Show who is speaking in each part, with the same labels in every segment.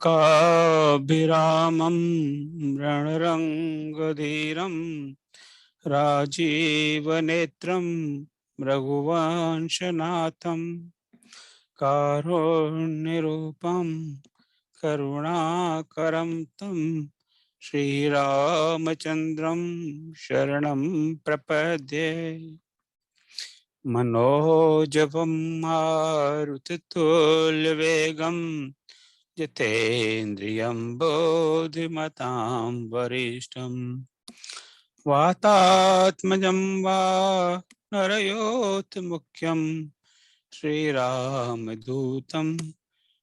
Speaker 1: काभिरामं रणरङ्गधीरं राजीवनेत्रं रघुवंशनाथं कारुण्यरूपं करुणाकरं तं श्रीरामचन्द्रं शरणं प्रपद्ये। मनोजवं मारुततुल्यवेगं जितेन्द्रियं बोधिमतां वरिष्ठं वातात्मजं वा नरयोत्मुख्यं श्रीरामदूतं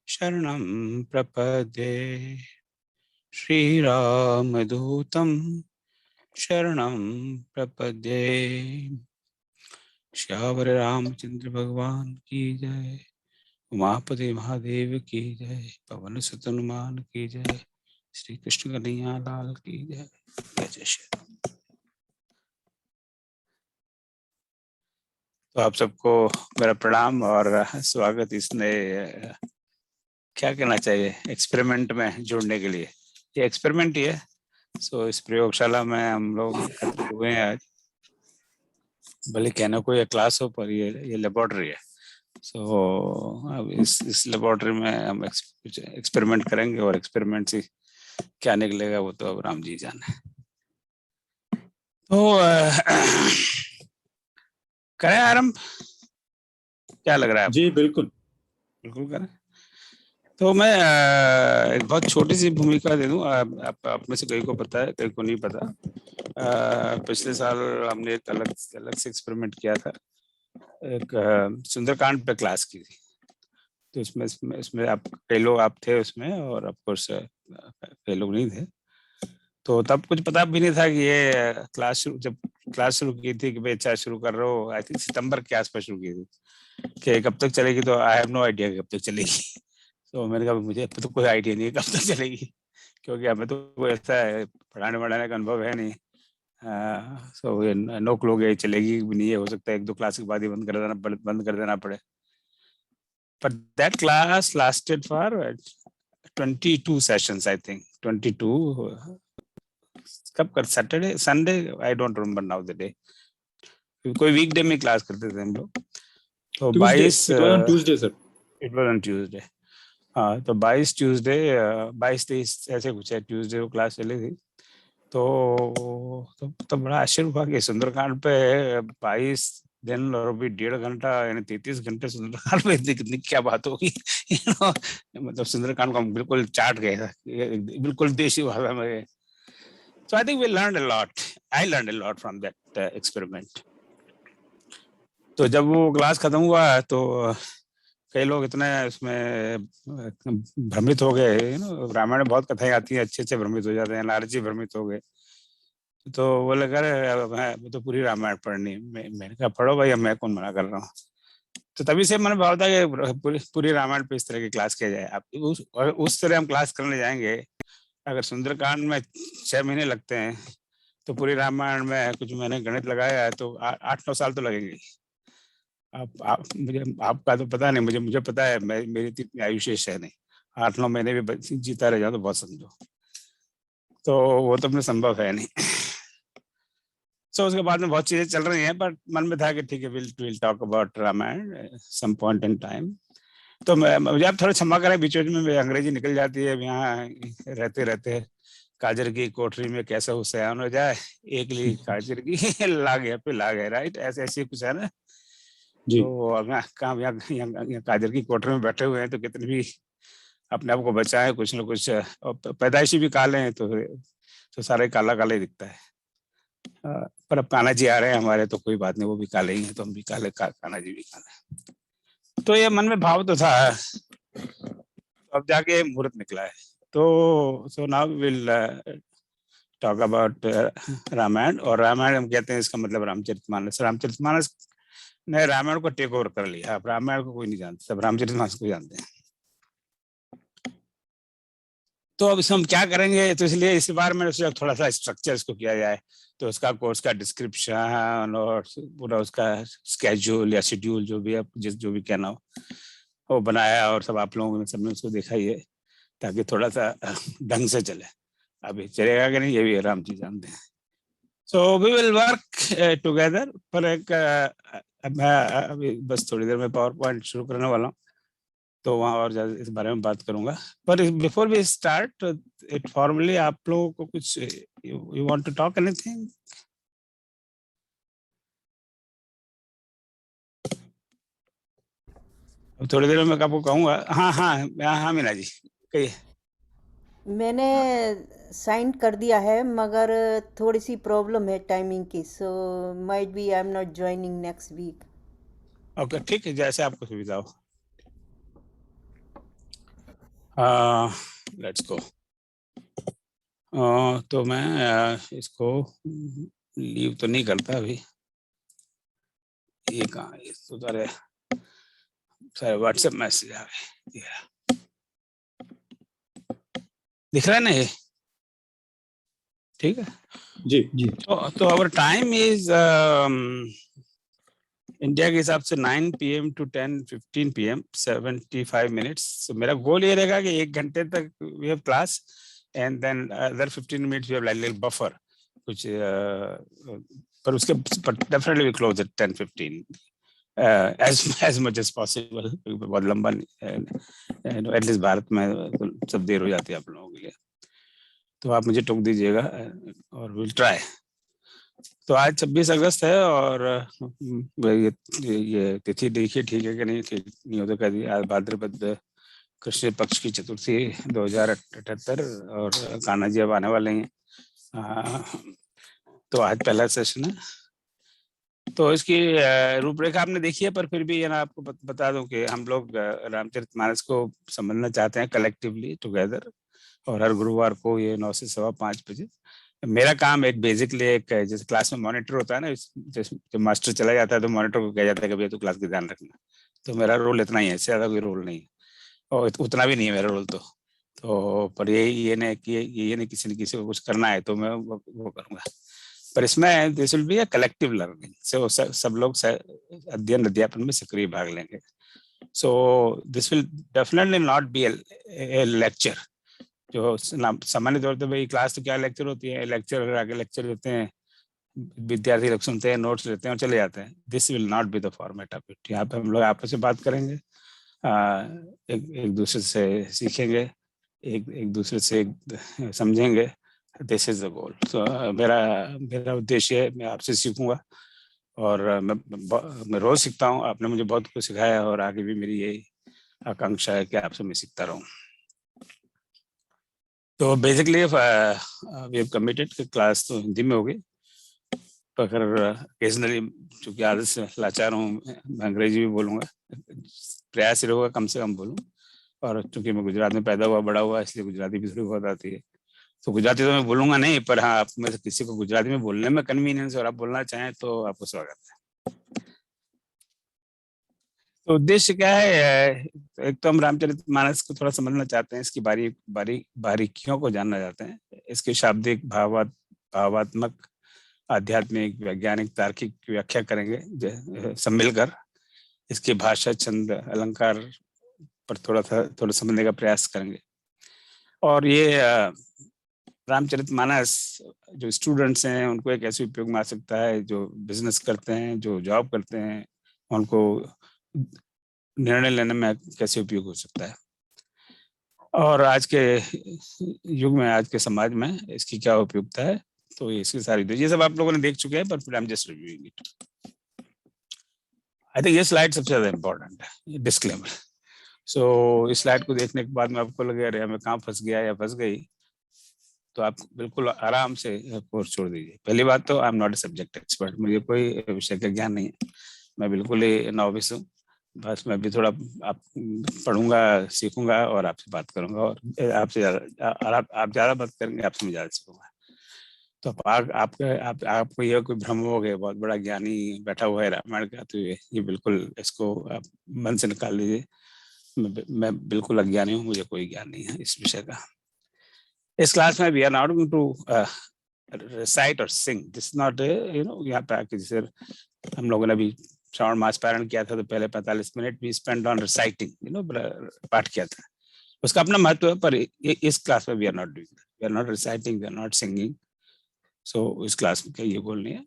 Speaker 1: शरणं प्रपद्ये। श्रीरामदूतं शरणं प्रपद्ये। श्यावर रामचंद्र भगवान की जय। उमापति महादेव की जय। पवन सुत हनुमान की जय। श्री कृष्ण कन्हैया लाल की जय। जय जय श्री राम। तो आप सबको मेरा प्रणाम और स्वागत इस नए क्या कहना चाहिए एक्सपेरिमेंट में जुड़ने के लिए। ये एक्सपेरिमेंट ही है। सो इस प्रयोगशाला में हम लोग एकत्रित हुए हैं आज। भले कहना कोई क्लास हो पर ये लेबोरेटरी है। अब इस लेबोरेटरी में हम एक्सपेरिमेंट करेंगे और एक्सपेरिमेंट से क्या निकलेगा वो तो अब राम जी जाने। तो करें आरंभ, क्या लग रहा है आपको?
Speaker 2: जी बिल्कुल
Speaker 1: बिल्कुल करें। तो मैं एक बहुत छोटी सी भूमिका दे दूं। आप में से कई को पता है, कई को नहीं पता। पिछले साल हमने एक अलग से एक्सपेरिमेंट किया था। एक सुंदरकांड पे क्लास की थी। तो इसमें आप कई लोग आप थे उसमें, और ऑफ कोर्स कई लोग नहीं थे। तो तब कुछ पता भी नहीं था कि ये जब क्लास शुरू की थी कि भाई अच्छा शुरू कर रहे हो, आई थिंक सितंबर के आसपास शुरू की थी कि कब तक चलेगी। तो आई हैव नो आइडिया कब तक चलेगी। तो मैंने कहा मुझे तो कोई आइडिया नहीं है कब तक चलेगी, क्योंकि हमें तो कोई ऐसा पढ़ाने वढ़ाने का अनुभव है नहीं। सो ये नो क्लू ये चलेगी भी नहीं है, हो सकता है एक दो क्लास के बाद ही बंद कर देना पड़े। But that class lasted for 22 sessions, I think. 22. कब कर Saturday Sunday, I don't remember now the day. कोई वीकडे में क्लास करते थे हम लोग। तो 22
Speaker 2: it was on Tuesday sir.
Speaker 1: It was on Tuesday. हाँ, तो 22 ट्यूसडे 22-23 ऐसे कुछ है, ट्यूसडे को क्लास चली थी। तो बड़ा आश्चर्य हुआ कि सुंदरकांड पे 22 दिन और भी 1.5 घंटा, यानी 33 घंटे सुंदरकांड पे कितनी क्या बात होगी। मतलब सुंदरकांड को हम बिल्कुल चाट गए, बिल्कुल देशी भाषा में। So I think we learned a lot. I learned a lot from that experiment. तो जब वो क्लास खत्म हुआ तो कई लोग इतने उसमें भ्रमित हो गए। रामायण में बहुत कथाएं आती हैं, अच्छे अच्छे भ्रमित हो जाते हैं। नारद जी भ्रमित हो गए। तो वो लगा मैं तो पूरी रामायण पढ़नी। मैंने कहा पढ़ो भाई, अब मैं कौन मना कर रहा हूँ। तो तभी से मैंने भाव था कि पूरी रामायण पे इस तरह की क्लास किया जाए। आप उस तरह हम क्लास करने जाएंगे। अगर सुंदरकांड में 6 महीने लगते हैं तो पूरी रामायण में कुछ मैंने गणित लगाया है तो 8-9 साल तो लगेंगे। मुझे आपका तो पता नहीं, मुझे पता है मेरी इतनी आयु शेष है नहीं। 8-9 महीने भी जीता रह जाओ तो बहुत समझो। तो वो तो अपने संभव है नहीं। उसके बाद में बहुत चीजें चल रही हैं, बट मन में था कि ठीक है, will talk about Ramayana some point in time. तो मुझे आप थोड़ा क्षमा करें, बीच बीच में अंग्रेजी निकल जाती है। यहाँ रहते रहते काजर की कोठरी में कैसे हो सयान हो जाए, एक ली काजर की लागे पे लागे, राइट, ऐसे ऐसे कुछ है ना।
Speaker 2: जी
Speaker 1: तो अब यहाँ काजर की कोठरी में बैठे हुए हैं तो कितने भी अपने आप को बचाए, कुछ ना कुछ पैदाइशी भी काले हैं तो सारे काला काला ही दिखता है। पर अब कान्हा जी आ रहे हैं हमारे, तो कोई बात नहीं, वो भी काले ही हैं तो हम भी काले, कान्हा जी भी काले। तो ये मन में भाव तो था, अब जाके मुहूर्त निकला है। तो so now will talk about Ramayana. और रामायण हम कहते हैं, इसका मतलब रामचरितमानस। रामचरितमानस ने रामायण को टेक ओवर कर लिया। अब रामायण को कोई नहीं जानता, सब रामचरितमानस को जानते हैं। तो अब इसमें हम क्या करेंगे, तो इसलिए इस बार मैंने सोचा थोड़ा सा स्ट्रक्चर इसको किया जाए। तो उसका कोर्स का डिस्क्रिप्शन और पूरा उसका स्केड्यूल या शेड्यूल, जो भी आप जो भी कहना हो, वो बनाया और सब आप लोगों ने सबने उसको देखा ही है। ताकि थोड़ा सा ढंग से चले। अभी चलेगा कि नहीं ये भी राम जी जानते हैं। So we will work together. पर एक मैं अभी बस थोड़ी देर में पावर पॉइंट शुरू करने वाला हूँ, तो वहाँ और ज्यादा इस बारे में बात करूंगा। पर before we start it formally, आप लोगों को कुछ you want to talk anything? अब थोड़ी देर में मैं आपको कहूंगा। हाँ हाँ हाँ हाँ मीना जी कहिए।
Speaker 3: मैंने साइन कर दिया है, मगर थोड़ी सी प्रॉब्लम है टाइमिंग की, so might be I am not joining next week.
Speaker 1: Okay ठीक है, जैसे आपको सुविधा हो। Let's go. तो मैं इसको लीव तो नहीं करता अभी। ये कहाँ, ये तो सारे व्हाट्सएप मैसेज आ गए। दिख रहा है ना ये? ठीक है।
Speaker 2: जी जी।
Speaker 1: तो आवर टाइम इज इंडिया के हिसाब से 9 PM to 10:15 PM, 75 minutes. so, मेरा गोल ये रहेगा कि 1 घंटे तक we have class and then other 15 minutes we have like buffer कुछ पर उसके definitely we close at 10:15 as much as possible। बहुत लंबा एटलीस्ट भारत में तो सब देर हो जाती है आप लोगों के लिए, तो आप मुझे टोक दीजिएगा और विल ट्राई। तो आज 26 अगस्त है और ये तिथि देखिए ठीक है कि नहीं, ठीक नहीं हो तो कह दिए। आज भाद्रपद कृष्ण पक्ष की चतुर्थी 2078 और कान्हा जी अब आने वाले हैं। तो आज पहला सेशन है। तो इसकी रूपरेखा आपने देखी है, पर फिर भी ये ना आपको बता दूं कि हम लोग रामचरितमानस को समझना चाहते हैं कलेक्टिवली टुगेदर, और हर गुरुवार को ये 9 से 5:15 बजे। मेरा काम एक बेसिकली एक जैसे क्लास में मॉनिटर होता है ना, जब मास्टर चला जाता है तो मॉनिटर को कहा जाता है कि भैया तू क्लास का ध्यान रखना। तो मेरा रोल इतना ही है, इससे ज्यादा कोई रोल नहीं है, और उतना भी नहीं है मेरा रोल। तो पर ये नहीं कि ये नहीं किसी ने किसी को कुछ करना है तो मैं वो करूंगा। पर इसमें this will be a collective learning से सब लोग अध्ययन अध्यापन में सक्रिय भाग लेंगे। So this will definitely not be A lecture. जो सामान्य तौर पे भाई क्लास तो क्या लेक्चर होती है, लेक्चर आगे लेक्चर देते हैं, विद्यार्थी लोग सुनते हैं, नोट्स लेते हैं और चले जाते हैं। This will not be the format of it. यहाँ पे हम लोग आपस में बात करेंगे, एक दूसरे से सीखेंगे, एक दूसरे से समझेंगे। This is the goal. So मेरा मेरा उद्देश्य है मैं आपसे सीखूंगा, और मैं रोज सीखता हूँ। आपने मुझे बहुत कुछ सिखाया और आगे भी मेरी यही आकांक्षा है कि आपसे मैं सीखता रहूं। तो बेसिकली वी हैव कमिटेड कि क्लास तो हिंदी में होगी, पर ओकेजनली चूंकि आदत से लाचार हूँ मैं अंग्रेजी भी बोलूँगा, प्रयास ही रहेगा कम से कम बोलूँ। और चूंकि मैं गुजरात में पैदा हुआ बड़ा हुआ, इसलिए गुजराती भी थोड़ी बहुत आती है। तो गुजराती तो मैं बोलूँगा नहीं, पर हाँ आप में से किसी को गुजराती में बोलने में कन्वीनियंस और आप बोलना चाहें तो आपको स्वागत है। तो उद्देश्य क्या है? एक तो हम रामचरितमानस को थोड़ा समझना चाहते हैं, इसकी बारीकियों को जानना चाहते हैं, इसके शाब्दिक भावात्मक आध्यात्मिक वैज्ञानिक तार्किक व्याख्या करेंगे सब मिलकर। इसकी भाषा छंद अलंकार पर थोड़ा समझने का प्रयास करेंगे। और ये रामचरितमानस जो स्टूडेंट्स हैं उनको एक ऐसे उपयोग में आ सकता है, जो बिजनेस करते हैं, जो जॉब करते हैं, उनको निर्णय लेने में कैसे उपयोग हो सकता है, और आज के युग में, आज के समाज में इसकी क्या उपयोगिता है। तो इसकी सारी ये सब आप लोगों ने देख चुके हैं, पर आई am just reviewing it. I think ये स्लाइड सबसे ज्यादा इंपॉर्टेंट है, डिस्क्लेमर। सो इस स्लाइड को देखने के बाद में आपको लगे अरे मैं कहाँ फंस गया या फंस गई, तो आप बिल्कुल आराम से कोर्स छोड़ दीजिए। पहली बात तो आई am not a subject expert, मुझे कोई विषय का ज्ञान नहीं है, मैं बिल्कुल ही नॉविस हूँ। बस मैं भी थोड़ा आप पढ़ूंगा, सीखूंगा और आपसे बात करूंगा, और आपसे आप ज्यादा बात करेंगे, आपसे मैं ज्यादा सीखूंगा। तो आपको यह कोई भ्रम हो गया बहुत बड़ा ज्ञानी बैठा हुआ है रामायण का, तो ये बिल्कुल इसको आप मन से निकाल लीजिए। मैं बिल्कुल अज्ञानी हूँ, मुझे कोई ज्ञान नहीं है इस विषय का। इस क्लास में we are not going to recite or sing. This is not यहाँ पे आके जैसे हम लोगों ने अभी श्रावण मास पारायण किया था, तो पहले 45 मिनट भी स्पेंड ऑन रिसाइटिंग, पाठ किया था। उसका अपना महत्व है, पर इस क्लास में we are not doing, we are not reciting, we are not singing, so इस क्लास में ये गोल नहीं है।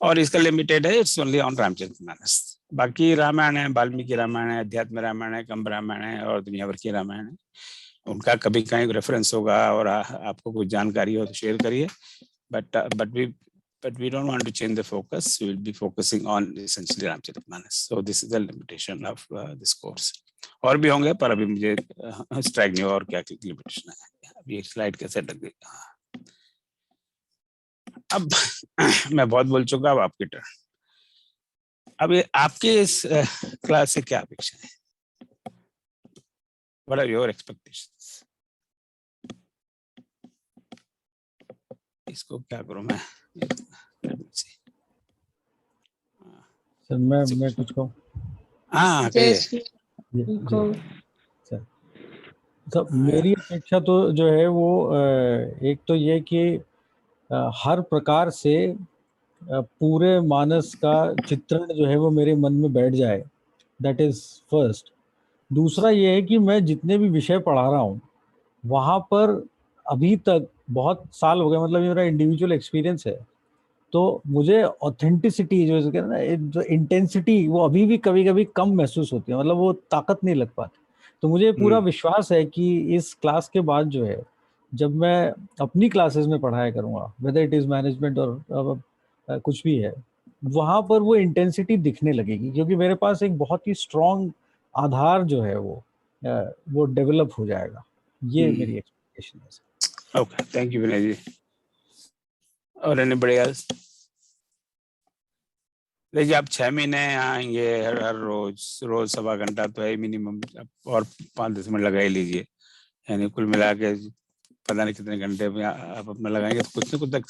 Speaker 1: और इसका लिमिटेड है, इट्स ओनली ऑन रामचरितमानस। बाकी रामायण है, वाल्मीकि रामायण है, अध्यात्म रामायण है, कंब रामायण है और दुनिया भर की रामायण है। उनका कभी कहीं रेफरेंस होगा और आपको कुछ जानकारी हो तो शेयर करिए, but we don't want to change the focus. We will be focusing on essentially Ramcharitmanas. So this is the limitation of this course. और भी होंगे, पर अभी मुझे स्ट्राइक नहीं हुआ और क्या लिमिटेशन है। अभी एक स्लाइड कैसे लग गई। अब मैं बहुत बोल चुका, अब आपकी टर्न। अब ये आपके इस क्लास से क्या अपेक्षा है? What are your expectations? इसको क्या करूं मैं?
Speaker 4: सर मैं कुछ कहूँ?
Speaker 1: हाँ कहिए।
Speaker 4: सर मेरी अपेक्षा तो जो है वो एक तो ये कि हर प्रकार से पूरे मानस का चित्रण जो है वो मेरे मन में बैठ जाए, दैट इज फर्स्ट। दूसरा ये है कि मैं जितने भी विषय पढ़ा रहा हूँ वहाँ पर अभी तक बहुत साल हो गए, मतलब मेरा इंडिविजुअल एक्सपीरियंस है, तो मुझे ऑथेंटिसिटी जो कहते हैं ना, जो इंटेंसिटी, वो अभी भी कभी कभी कम महसूस होती है, मतलब वो ताकत नहीं लग पाती। तो मुझे पूरा विश्वास है कि इस क्लास के बाद जो है, जब मैं अपनी क्लासेस में पढ़ाया करूँगा, वेदर इट इज़ मैनेजमेंट और कुछ भी है, वहाँ पर वो इंटेंसिटी दिखने लगेगी, क्योंकि मेरे पास एक बहुत ही स्ट्रॉन्ग आधार जो है वो डेवलप हो जाएगा। ये मेरी एक्सपेक्टेशन है।
Speaker 1: ओके, थैंक यू विनय जी। और एनीबॉडी एल्स? देखिए, आप 6 महीने आएंगे, हर रोज सवा घंटा तो है मिनिमम, और 5-10 मिनट लगा ही लीजिए, यानी कुल मिला के पता नहीं कितने घंटे में आप अपना लगाएंगे, तो कुछ न कुछ तक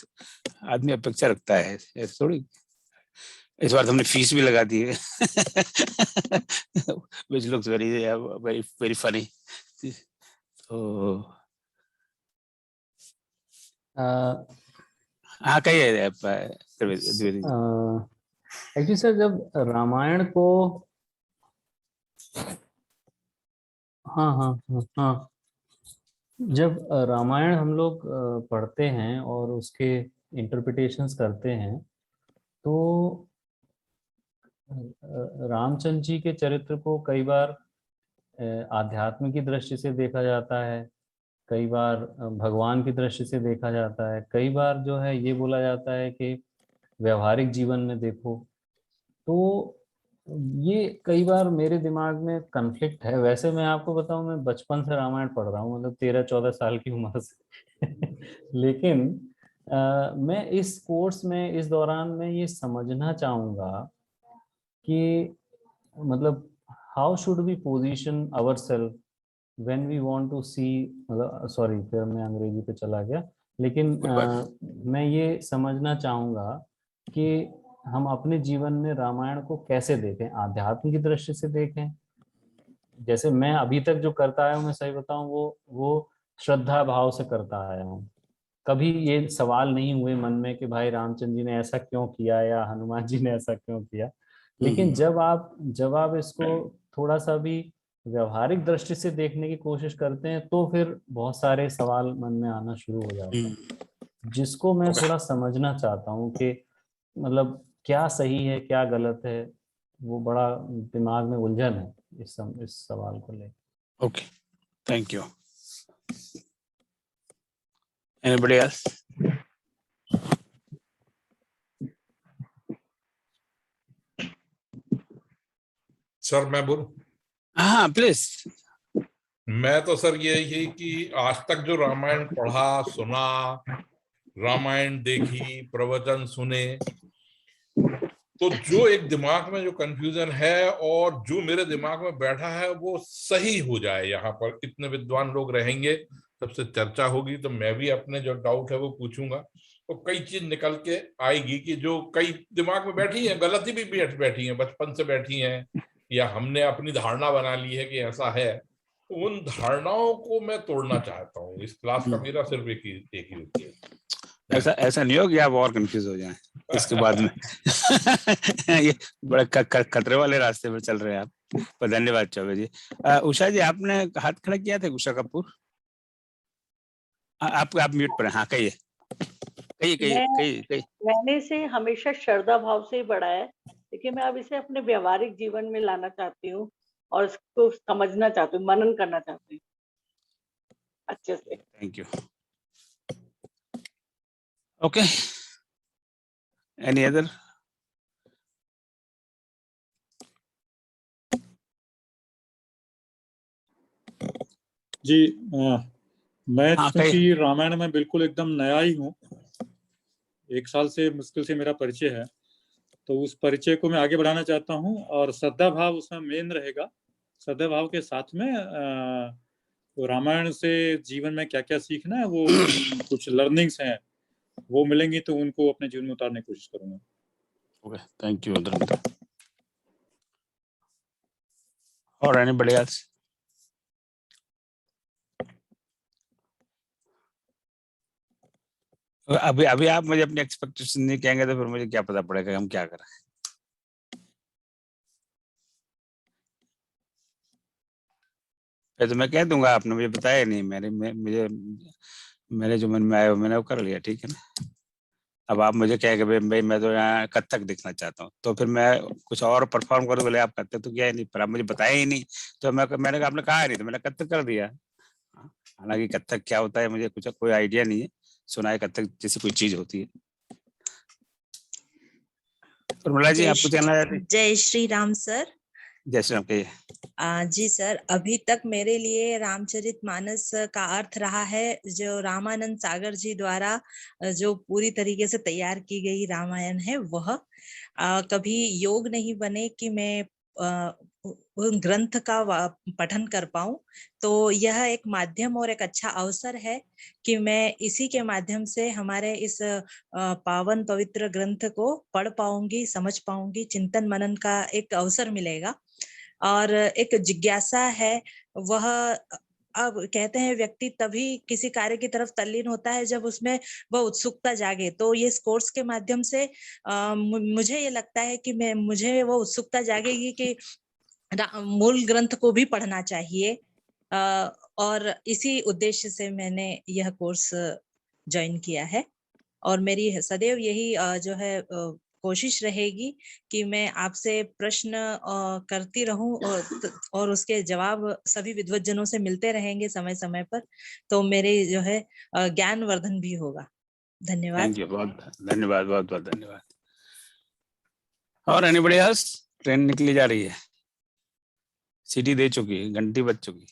Speaker 1: आदमी अपेक्षा रखता है। ऐसे थोड़ी, इस बार हमने फीस भी लगा दी है which looks very funny। तो हाँ कहिए द्विवेदी।
Speaker 5: एक्चुअली सर, जब रामायण को हाँ जब रामायण हम लोग पढ़ते हैं और उसके इंटरप्रिटेशंस करते हैं, तो रामचंद्र जी के चरित्र को कई बार आध्यात्म की दृष्टि से देखा जाता है, कई बार भगवान की दृष्टि से देखा जाता है, कई बार जो है ये बोला जाता है कि व्यवहारिक जीवन में देखो। तो ये कई बार मेरे दिमाग में कन्फ्लिक्ट है। वैसे मैं आपको बताऊं, मैं बचपन से रामायण पढ़ रहा हूँ, मतलब 13-14 साल की उम्र से लेकिन मैं इस कोर्स में, इस दौरान मैं ये समझना चाहूँगा कि मतलब how should we position ourselves when we want to see, sorry फिर मैं अंग्रेजी पे चला गया, लेकिन मैं ये समझना चाहूँगा कि हम अपने जीवन में रामायण को कैसे देखें, आध्यात्म की दृष्टि से देखें। जैसे मैं अभी तक जो करता आया हूँ, मैं सही बताऊं, वो श्रद्धा भाव से करता आया हूँ। कभी ये सवाल नहीं हुए मन में कि भाई रामचंद्र जी ने ऐसा क्यों किया या हनुमान जी ने ऐसा क्यों किया। लेकिन जब आप इसको थोड़ा सा भी व्यवहारिक दृष्टि से देखने की कोशिश करते हैं, तो फिर बहुत सारे सवाल मन में आना शुरू हो जाते हैं, जिसको मैं थोड़ा समझना चाहता हूँ कि मतलब क्या सही है क्या गलत है। वो बड़ा दिमाग में उलझन है इस सवाल को लेकर।
Speaker 1: Okay, thank you. Anybody else?
Speaker 6: Sir मैं बोलूं?
Speaker 1: हाँ प्लीज।
Speaker 6: मैं तो सर यही कि आज तक जो रामायण पढ़ा सुना, रामायण देखी, प्रवचन सुने, तो जो एक दिमाग में जो कंफ्यूजन है और जो मेरे दिमाग में बैठा है वो सही हो जाए। यहाँ पर इतने विद्वान लोग रहेंगे, सबसे चर्चा होगी, तो मैं भी अपने जो डाउट है वो पूछूंगा, तो कई चीज निकल के आएगी कि जो कई दिमाग में बैठी है, गलती भी बैठी है, बचपन से बैठी है, या हमने अपनी धारणा बना ली है कि ऐसा है। तो उन धारणाओं को मैं तोड़ना चाहता हूँ। इस क्लास का मेरा सिर्फ एक ही उद्देश्य है।
Speaker 1: ऐसा नहीं हो कि आप और कंफ्यूज हो जाएं इसके बाद में ये बड़े खतरे वाले रास्ते पर चल रहे हैं आप। पर धन्यवाद चौबे जी। उषा जी आपने हाथ खड़ा किया था, उषा कपूर। आप म्यूट पर हैं। हाँ कहिए कहिए कहिए
Speaker 7: मैं
Speaker 1: कहिए कहिए।
Speaker 7: मैंने इसे हमेशा श्रद्धा भाव से ही पढ़ा है, लेकिन मैं अब इसे अपने व्यवहारिक जीवन में लाना चाहती हूँ और इसको समझना चाहती हूँ, मनन करना चाहती हूँ अच्छे से।
Speaker 1: Thank you. Okay, any other?
Speaker 2: जी मैं
Speaker 1: हाँ,
Speaker 2: क्योंकि रामायण में बिल्कुल एकदम नया ही हूँ, 1 साल से मुश्किल से मेरा परिचय है, तो उस परिचय को मैं आगे बढ़ाना चाहता हूँ और श्रद्धा भाव उसमें मेन रहेगा। श्रद्धा भाव के साथ में तो रामायण से जीवन में क्या क्या सीखना है, वो कुछ लर्निंग्स हैं वो मिलेंगी तो उनको अपने जीवन में उतारने की कोशिश करूंगा।
Speaker 1: Okay, thank you Dharmendra. और एनीबॉडी एल्स? अभी अभी आप मुझे अपनी एक्सपेक्टेशन नहीं कहेंगे तो फिर मुझे क्या पता पड़ेगा हम क्या करें। फिर तो मैं कह दूंगा आपने मुझे बताया नहीं, मेरे जो मन में आया वो मैंने वो कर लिया, ठीक है ना। अब आप मुझे कहे कि भाई मैं तो यहाँ कथक दिखना चाहता हूँ, तो फिर मैं कुछ और परफॉर्म करूँ, बोले आप कथक तो किया ही नहीं, पर आप मुझे बताया ही नहीं, तो मैंने कहा आपने कहा नहीं तो मैंने कथक कर दिया। हालांकि कथक क्या होता है मुझे कुछ कोई आइडिया नहीं है, सुना है कथक जैसी कोई चीज होती है। उर्मिला जी आपको कहना है?
Speaker 8: जय श्री राम सर।
Speaker 1: जय श्री राम कहिए।
Speaker 8: जी सर, अभी तक मेरे लिए रामचरितमानस का अर्थ रहा है जो रामानंद सागर जी द्वारा जो पूरी तरीके से तैयार की गई रामायण है, वह कभी योग नहीं बने कि मैं उन ग्रंथ का पठन कर पाऊं, तो यह एक माध्यम और एक अच्छा अवसर है कि मैं इसी के माध्यम से हमारे इस पावन पवित्र ग्रंथ को पढ़ पाऊंगी, समझ पाऊंगी, चिंतन मनन का एक अवसर मिलेगा। और एक जिज्ञासा है, वह अब कहते हैं व्यक्ति तभी किसी कार्य की तरफ तल्लीन होता है जब उसमें वह उत्सुकता जागे, तो ये इस कोर्स के माध्यम से मुझे ये लगता है कि मुझे वो उत्सुकता जागेगी कि मूल ग्रंथ को भी पढ़ना चाहिए, और इसी उद्देश्य से मैंने यह कोर्स ज्वाइन किया है। और मेरी सदैव यही जो है कोशिश रहेगी कि मैं आपसे प्रश्न करती रहूं और उसके जवाब सभी विद्वज्जनों से मिलते रहेंगे समय समय पर, तो मेरे जो है ज्ञान वर्धन भी होगा। धन्यवाद।
Speaker 1: थैंक यू, बहुत धन्यवाद, बहुत बहुत धन्यवाद। और एनीबॉडी एल्स? ट्रेन निकली जा रही है, सीटी दे चुकी है, घंटी बज चुकी।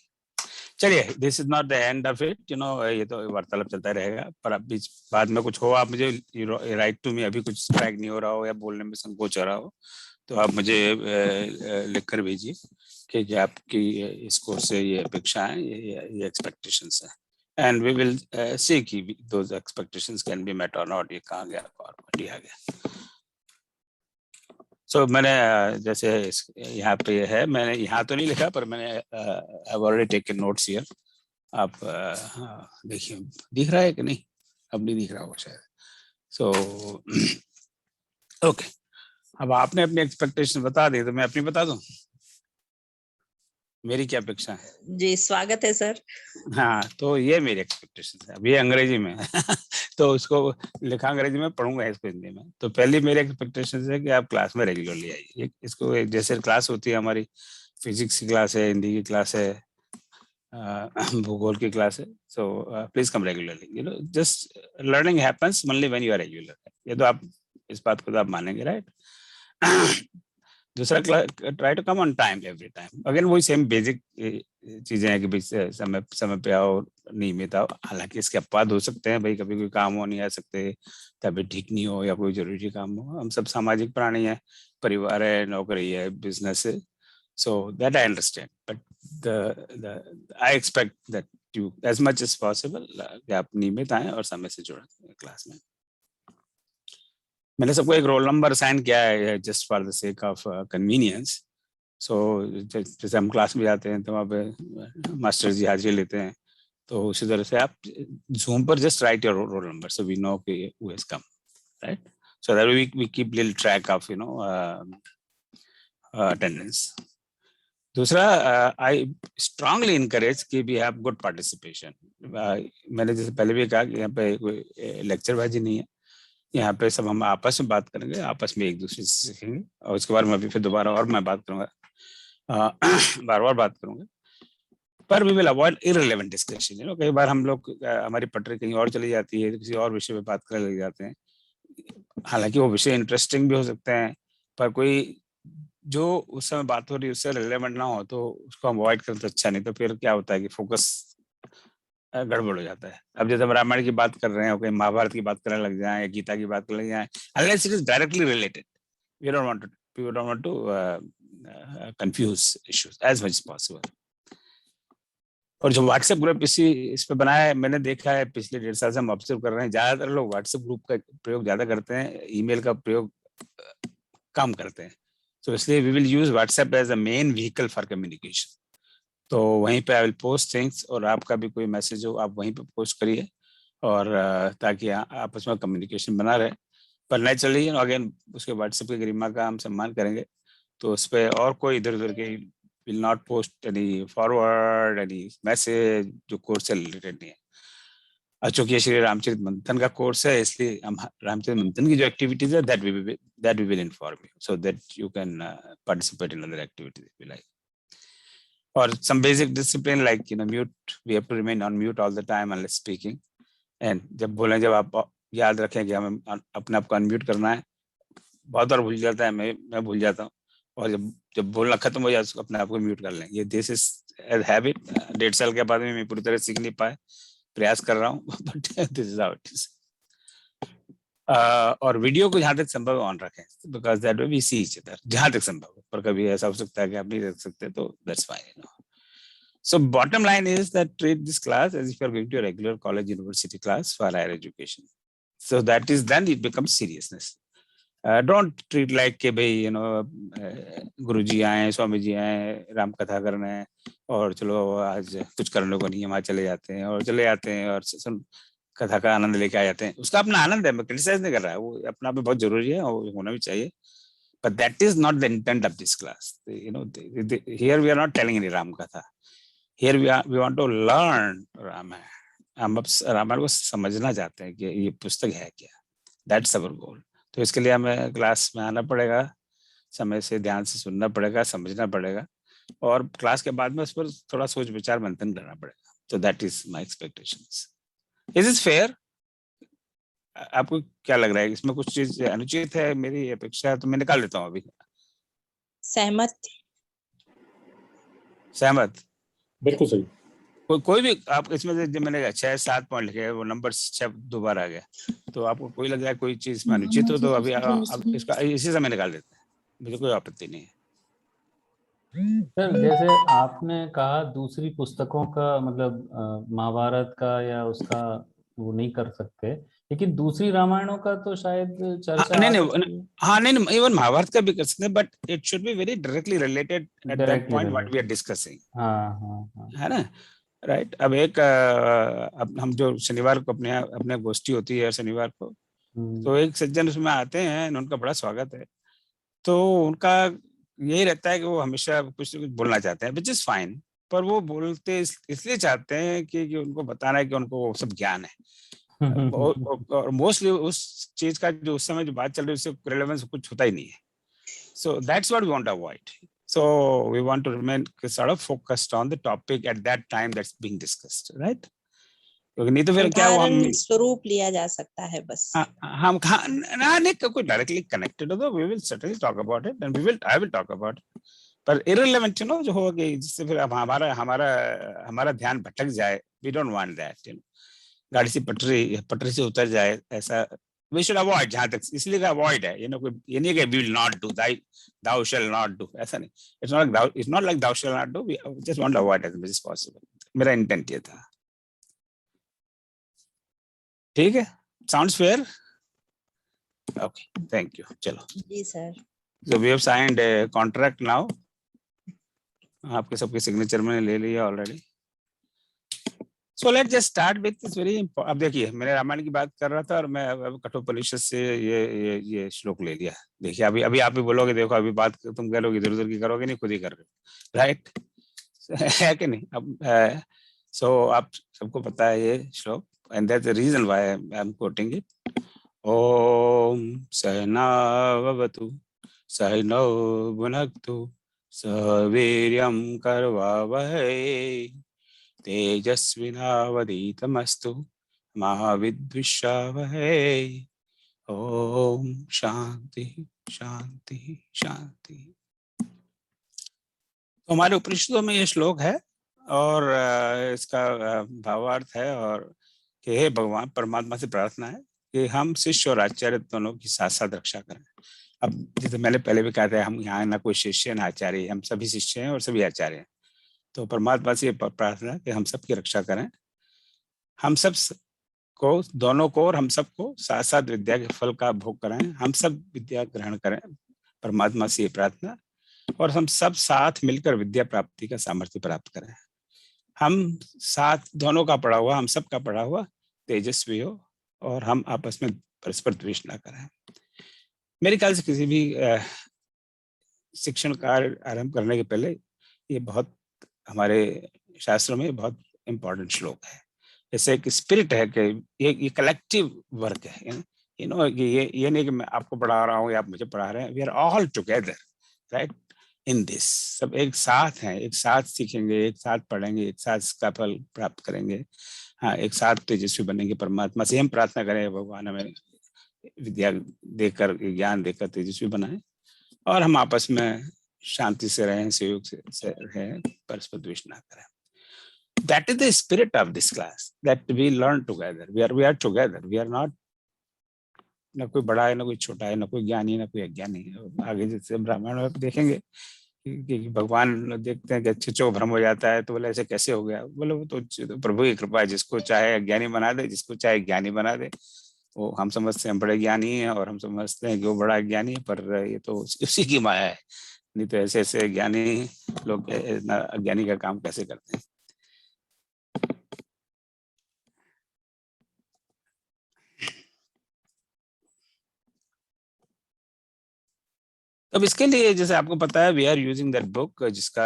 Speaker 1: चलिए, this is not the end of it, you know, ये तो वार्तालाप चलता रहेगा, पर अब बीच बाद में कुछ हो आप मुझे राइट टू मी, अभी कुछ स्ट्राइक नहीं हो रहा हो या बोलने में संकोच हो रहा हो तो आप मुझे लिख कर भेजिए कि आपकी इस कोर्स से ये अपेक्षा है, ये एक्सपेक्टेशंस है, एंड वी विल सी कि those expectations can be met और नॉट। ये कहाँ गया और लिया गया। सो मैंने जैसे यहाँ पे है, मैंने यहाँ तो नहीं लिखा पर मैंने I've already taken notes here। आप देखिए दिख रहा है कि नहीं? अब नहीं दिख रहा होगा शायद। सो ओके, अब आपने अपनी एक्सपेक्टेशन बता दी तो मैं अपनी बता दूं, मेरी क्या अपेक्षा है।
Speaker 8: जी स्वागत है सर।
Speaker 1: हाँ, तो ये मेरी एक्सपेक्टेशन है। अब ये अंग्रेजी में तो उसको लिखा अंग्रेजी में, पढ़ूंगा इसको हिंदी में। तो पहली मेरी एक्सपेक्टेशन है कि आप क्लास में रेगुलरली आइए। इसको जैसे क्लास होती है हमारी, फिजिक्स की क्लास है, हिंदी की क्लास है, भूगोल की क्लास है, so please come regularly, you know, just learning happens only when you are regular. ये तो आप इस बात को तो आप मानेंगे, राइट? दूसरा, try to come on time every time. Again वही सेम बेसिक चीजें हैं कि भाई समय पे आओ, नियमित आओ। हालांकि इसके अपवाद हो सकते हैं, भाई कभी कोई काम हो नहीं आ सकते, तबीयत ठीक नहीं हो या कोई जरूरी काम हो। हम सब सामाजिक प्राणी हैं, परिवार है, नौकरी है, बिजनेस है, so that I understand, but I expect that you as much as possible कि आप नियमित आएं और समय से जुड़ें क्लास में। मैंने सबको एक रोल नंबर असाइन किया है just for the sake of convenience. So जैसे हम क्लास में जाते हैं तो वहाँ पे मास्टर जी हाजिरी लेते हैं, तो उसी तरह से आप जूम पर just write your roll number so we know कि who has come, right? So that we keep little track of, you know, attendance. दूसरा, आई स्ट्रांगली इनकरेज कि वी हैव गुड पार्टिसिपेशन। मैंने जैसे पहले भी कहा कि यहाँ पे कोई लेक्चरबाजी नहीं है, यहाँ पे सब हम आपस में बात करेंगे, आपस में एक दूसरे से सीखेंगे, और उसके बाद मैं भी फिर दोबारा और मैं बात करूंगा, बार बार बात करूंगा, पर we will avoid irrelevant discussion. कई बार हम लोग हमारी पटरी कहीं और चली जाती है, किसी और विषय पे बात करने लग जाते हैं, हालांकि वो विषय इंटरेस्टिंग भी हो सकते हैं, पर कोई जो उस समय बात हो रही है उससे रिलेवेंट ना हो तो उसको हम अवॉइड करें तो अच्छा नहीं, तो फिर क्या होता है कि फोकस गड़बड़ हो जाता है। अब जैसे हम रामायण की बात कर रहे हैं, कहीं महाभारत की बात करने लग जाए या गीता की बात करने लग जाए, unless it is directly related, we don't want to confuse issues as much as possible. और जो व्हाट्सएप ग्रुप इस पे बनाया है, मैंने देखा है पिछले 1.5 साल से हम ऑब्जर्व कर रहे हैं, ज्यादातर लोग व्हाट्सएप ग्रुप का प्रयोग ज्यादा करते हैं, ईमेल का प्रयोग कम करते हैं। तो इसलिए we will use WhatsApp as a main vehicle for communication. तो वहीं पे आई विल पोस्ट थिंग्स, और आपका भी कोई मैसेज हो आप वहीं पे पोस्ट करिए, और ताकि आपस में कम्युनिकेशन बना रहे। पर नेचुरली अगेन उसके व्हाट्सएप की गरिमा का हम सम्मान करेंगे, तो उस पर और कोई इधर उधर के will not post any forward any message जो कोर्स से रिलेटेड नहीं है। चूंकि ये श्री रामचरित मंथन का कोर्स है, इसलिए हम रामचरित मंथन की जो एक्टिविटीज है that we will inform you so that you can participate in other activities if you like. Or some basic discipline like mute, we have to remain on mute all the time unless speaking. And जब बोलें, जब आप याद रखें कि हमें अपने आप को अनम्यूट करना है। बहुत बार भूल जाता है, मैं भूल जाता हूँ, और जब बोलना खत्म हो जाए उसको अपने आप को म्यूट कर लें। ये दिस इज एज हैबिट। 1.5 साल के बाद में मैं पूरी तरह सीख नहीं पाया, प्रयास कर रहा हूँ, but this is how it is. और वीडियो को जहां तक संभव ऑन रखें, because that way we see each other, जहां तक संभव। पर कभी ऐसा हो सकता है कि आप नहीं देख सकते, तो that's fine. So bottom line is that treat this class as if you are going to a regular college university class for higher education. So that is, then it becomes seriousness. Don't treat like कि भाई गुरुजी आए, स्वामी जी आए, राम कथा करने, और चलो आज कुछ करने को नहीं है, वहाँ चले जाते हैं और चले जाते हैं और कथा का आनंद लेके आ जाते हैं। उसका अपना आनंद है, मैं क्रिटिसाइज नहीं कर रहा है, वो अपना आप बहुत जरूरी है और होना भी चाहिए, but that is not the intent of this class. Here we are not telling any Ram Katha. Here we want to learn Ramayana. हम अब रामायण को समझना चाहते हैं कि ये पुस्तक है क्या, दैट्स अवर गोल। तो इसके लिए हमें क्लास में आना पड़ेगा, समय से ध्यान से सुनना पड़ेगा, समझना पड़ेगा, और क्लास के बाद में उस पर थोड़ा सोच विचार मंथन करना पड़ेगा। तो that is my expectations. Is it fair? आपको क्या लग रहा है, इसमें कुछ चीज अनुचित है? मेरी अपेक्षा तो मैं निकाल लेता हूँ अभी।
Speaker 8: सहमत।
Speaker 1: सहमत?
Speaker 2: बिल्कुल सही।
Speaker 1: कोई भी आप इसमें से, जब मैंने 6-7 पॉइंट लिखे, वो नंबर 6 दो बार आ गया, तो आपको कोई लग रहा है कोई चीज में अनुचित हो, तो अभी अब इसका इसी समय निकाल देते हैं, मुझे कोई आपत्ति नहीं है।
Speaker 5: सर जैसे आपने कहा दूसरी पुस्तकों का मतलब महाभारत का या उसका वो नहीं कर सकते, लेकिन दूसरी रामायणों का तो शायद चर्चा
Speaker 1: नहीं, इवन महाभारत का भी कर सकते हैं, but it should be very directly related at that point what we are discussing. है ना, राइट। अब अब हम जो शनिवार को अपने गोष्ठी होती है शनिवार को, तो एक सज्जन उसमें आते हैं, उनका बड़ा स्वागत है, तो उनका यही रहता है कि वो हमेशा कुछ न कुछ बोलना चाहते हैं, विच इज फाइन, पर वो बोलते इसलिए चाहते हैं कि उनको बताना है कि उनको वो सब ज्ञान है, और मोस्टली उस चीज का जो उस समय जो बात चल रही है उससे रिलेवेंस कुछ होता ही नहीं है। So that's what we want to avoid. So we want to remain sort of focused on the topic at that time that's being discussed, right? क्योंकि नहीं तो फिर क्या हुआ, हम
Speaker 8: स्वरूप लिया जा सकता है बस।
Speaker 1: हम नहीं कोई डायरेक्टली कनेक्टेड हो तो we will certainly talk about it and I will talk about it, पर irrelevant जो होगा कि जिससे फिर हमारा ध्यान भटक जाए, we don't want that, गाड़ी से पटरी से उतर जाए, ऐसा we should avoid। जहां तक इसलिए का avoid है, कोई ये नहीं कि we will not do, thou shall not do, ऐसा नहीं। it's not like thou shall not do, we just want to avoid as much as possible। मेरा इंटेंट ये था। ठीक है, sounds fair? Okay, thank you। चलो
Speaker 8: जी sir.
Speaker 1: so we have signed a contract now। आपके सबके सिग्नेचर मैंने ले लिया already. So let just start with this very. अब देखिए, मैंने रामायण की बात कर रहा था और मैं अब कठोपनिषद से ये श्लोक ले लिया। देखिए अभी अभी आप भी बोलोगे, देखो अभी बात तुम करोगे, इधर उधर की करोगे नहीं, खुद ही कर रहे हो, राइट? है कि नहीं? अब सो आप सबको पता है ये श्लोक, and that's the reason why I am quoting it. ओम सहनावतु सहनौ भुनक्तु सह वीर्यं करवावहै तेजस्विनावधीतमस्तु मा विद्विषावहै। ओम शांति शांति शांति। तो हमारे उपनिषदों में ये श्लोक है और इसका भावार्थ है और कि हे भगवान, परमात्मा से प्रार्थना है कि हम शिष्य और आचार्य दोनों की साथ साथ रक्षा करें। अब जैसे मैंने पहले भी कहा था, हम यहाँ ना कोई शिष्य ना आचार्य, हम सभी शिष्य हैं और सभी आचार्य हैं। तो परमात्मा से प्रार्थना कि हम सबकी रक्षा करें, हम सब को, दोनों को और हम सबको साथ साथ विद्या के फल का भोग कराएं, हम सब विद्या ग्रहण करें, परमात्मा से ये प्रार्थना, और हम सब साथ मिलकर विद्या प्राप्ति का सामर्थ्य प्राप्त करें। हम साथ दोनों का पढ़ा हुआ, हम सब का पढ़ा हुआ तेजस्वी हो और हम आपस में परस्पर द्वेष ना करें। मेरे ख्याल से किसी भी शिक्षण कार्य आरंभ करने के पहले ये बहुत हमारे शास्त्रों में बहुत इंपॉर्टेंट श्लोक है। जैसे एक स्पिरिट है कि ये कलेक्टिव वर्क है, यू नो, ये नहीं कि मैं आपको पढ़ा रहा हूँ या आप मुझे पढ़ा रहे हैं। We are all together, right, in this. सब एक साथ हैं, एक साथ सीखेंगे, एक साथ पढ़ेंगे, एक साथ इसका फल प्राप्त करेंगे। हाँ, एक साथ तेजस्वी बनेंगे। परमात्मा से हम प्रार्थना करें, भगवान हमें विद्या देकर, ज्ञान देकर तेजस्वी बनाए और हम आपस में शांति से रहें, सहयोग से रहें, परस्पर द्वेष ना करें। That is the spirit of this class, that we learn together. We are together. We are not, ना कोई बड़ा है, ना कोई छोटा है, ना कोई ज्ञानी, ना कोई अज्ञानी है। आगे जैसे ब्राह्मण में देखेंगे कि भगवान देखते हैं कि अच्छे भ्रम हो जाता है, तो बोले ऐसे कैसे हो गया? बोले वो तो प्रभु की कृपा है, जिसको चाहे अज्ञानी बना दे, जिसको चाहे ज्ञानी बना दे। वो हम समझते हैं हम बड़े ज्ञानी हैं और हम समझते हैं कि वो बड़ा ज्ञानी है, पर ये तो उसी की माया है। नहीं तो ऐसे ऐसे ज्ञानी लोग अज्ञानी का काम कैसे करते हैं? अब इसके लिए जैसे आपको पता है, we are using that book जिसका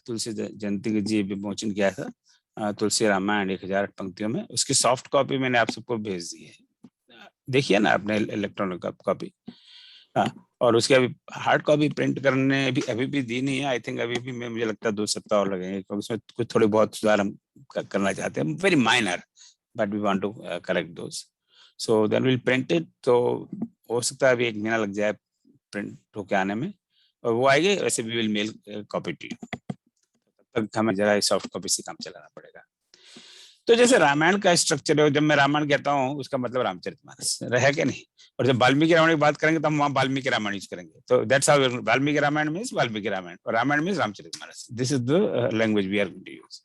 Speaker 1: तुलसी जयंती जी विमोचन किया था, तुलसी रामायण 1008 पंक्तियों में। उसकी सॉफ्ट कॉपी मैंने आप सबको भेज दी है, देखिए ना आपने इलेक्ट्रॉनिक कॉपी। और उसकी अभी हार्ड कॉपी प्रिंट करने अभी भी दी नहीं है। आई थिंक अभी भी मुझे लगता है 2 सप्ताह और लगेंगे, क्योंकि उसमें कुछ थोड़े बहुत सुधार हम करना चाहते हैं, very minor, but we want to correct those. So then will print it. तो हो सकता है अभी 1 महीना लग जाए प्रिंट होके आने में, और वो आएगी, वैसे भी will mail copy to you. तब तक हमें जरा सॉफ्ट कॉपी से काम चलाना पड़ेगा। तो जैसे रामायण का स्ट्रक्चर है, जब मैं रामायण कहता हूँ उसका मतलब रामचरितमानस है कि नहीं? और जब वाल्मीकि रामायण की बात करेंगे तो हम वहाँ वाल्मीकि रामायण यूज करेंगे। तो that's how Valmiki Ramayana means Valmiki Ramayana, और Ramayana means Ramcharitmanas. This is the language we are going to use.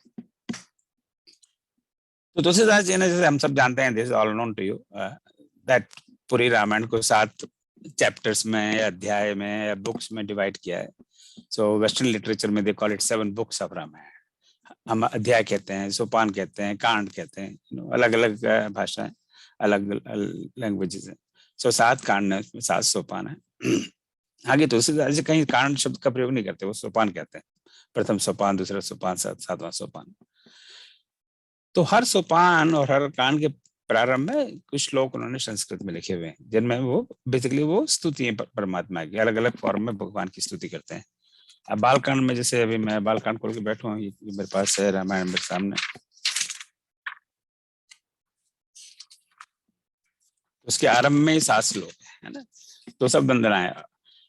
Speaker 1: तो तुलसीदास जी ने, जैसे हम सब जानते हैं, this is all known to you, that पूरी रामायण को 7 चैप्टर्स में या अध्याय में या बुक्स में डिवाइड किया है। सो वेस्टर्न लिटरेचर में they call it 7 books of Ramayana. हम अध्याय कहते हैं, सोपान कहते हैं, कांड कहते हैं, अलग अलग भाषाएं, अलग लैंग्वेजेस हैं। सो 7 कांड है, 7 सोपान है। आगे तुलसीदास जी कहीं कांड शब्द का प्रयोग नहीं करते, वो सोपान कहते हैं। प्रथम सोपान, दूसरा सोपान, 7वां सोपान। तो हर सोपान और हर कांड के प्रारंभ में कुछ श्लोक उन्होंने संस्कृत में लिखे हुए हैं, जिनमें वो बेसिकली वो स्तुति है परमात्मा की, अलग अलग फॉर्म में भगवान की स्तुति करते हैं। अब बालकांड में, जैसे अभी मैं बालकांड खोल के बैठा हूँ, ये मेरे पास है रामायण मेरे सामने, उसके आरंभ में ही 7 श्लोक है ना, तो सब वंदनाएं।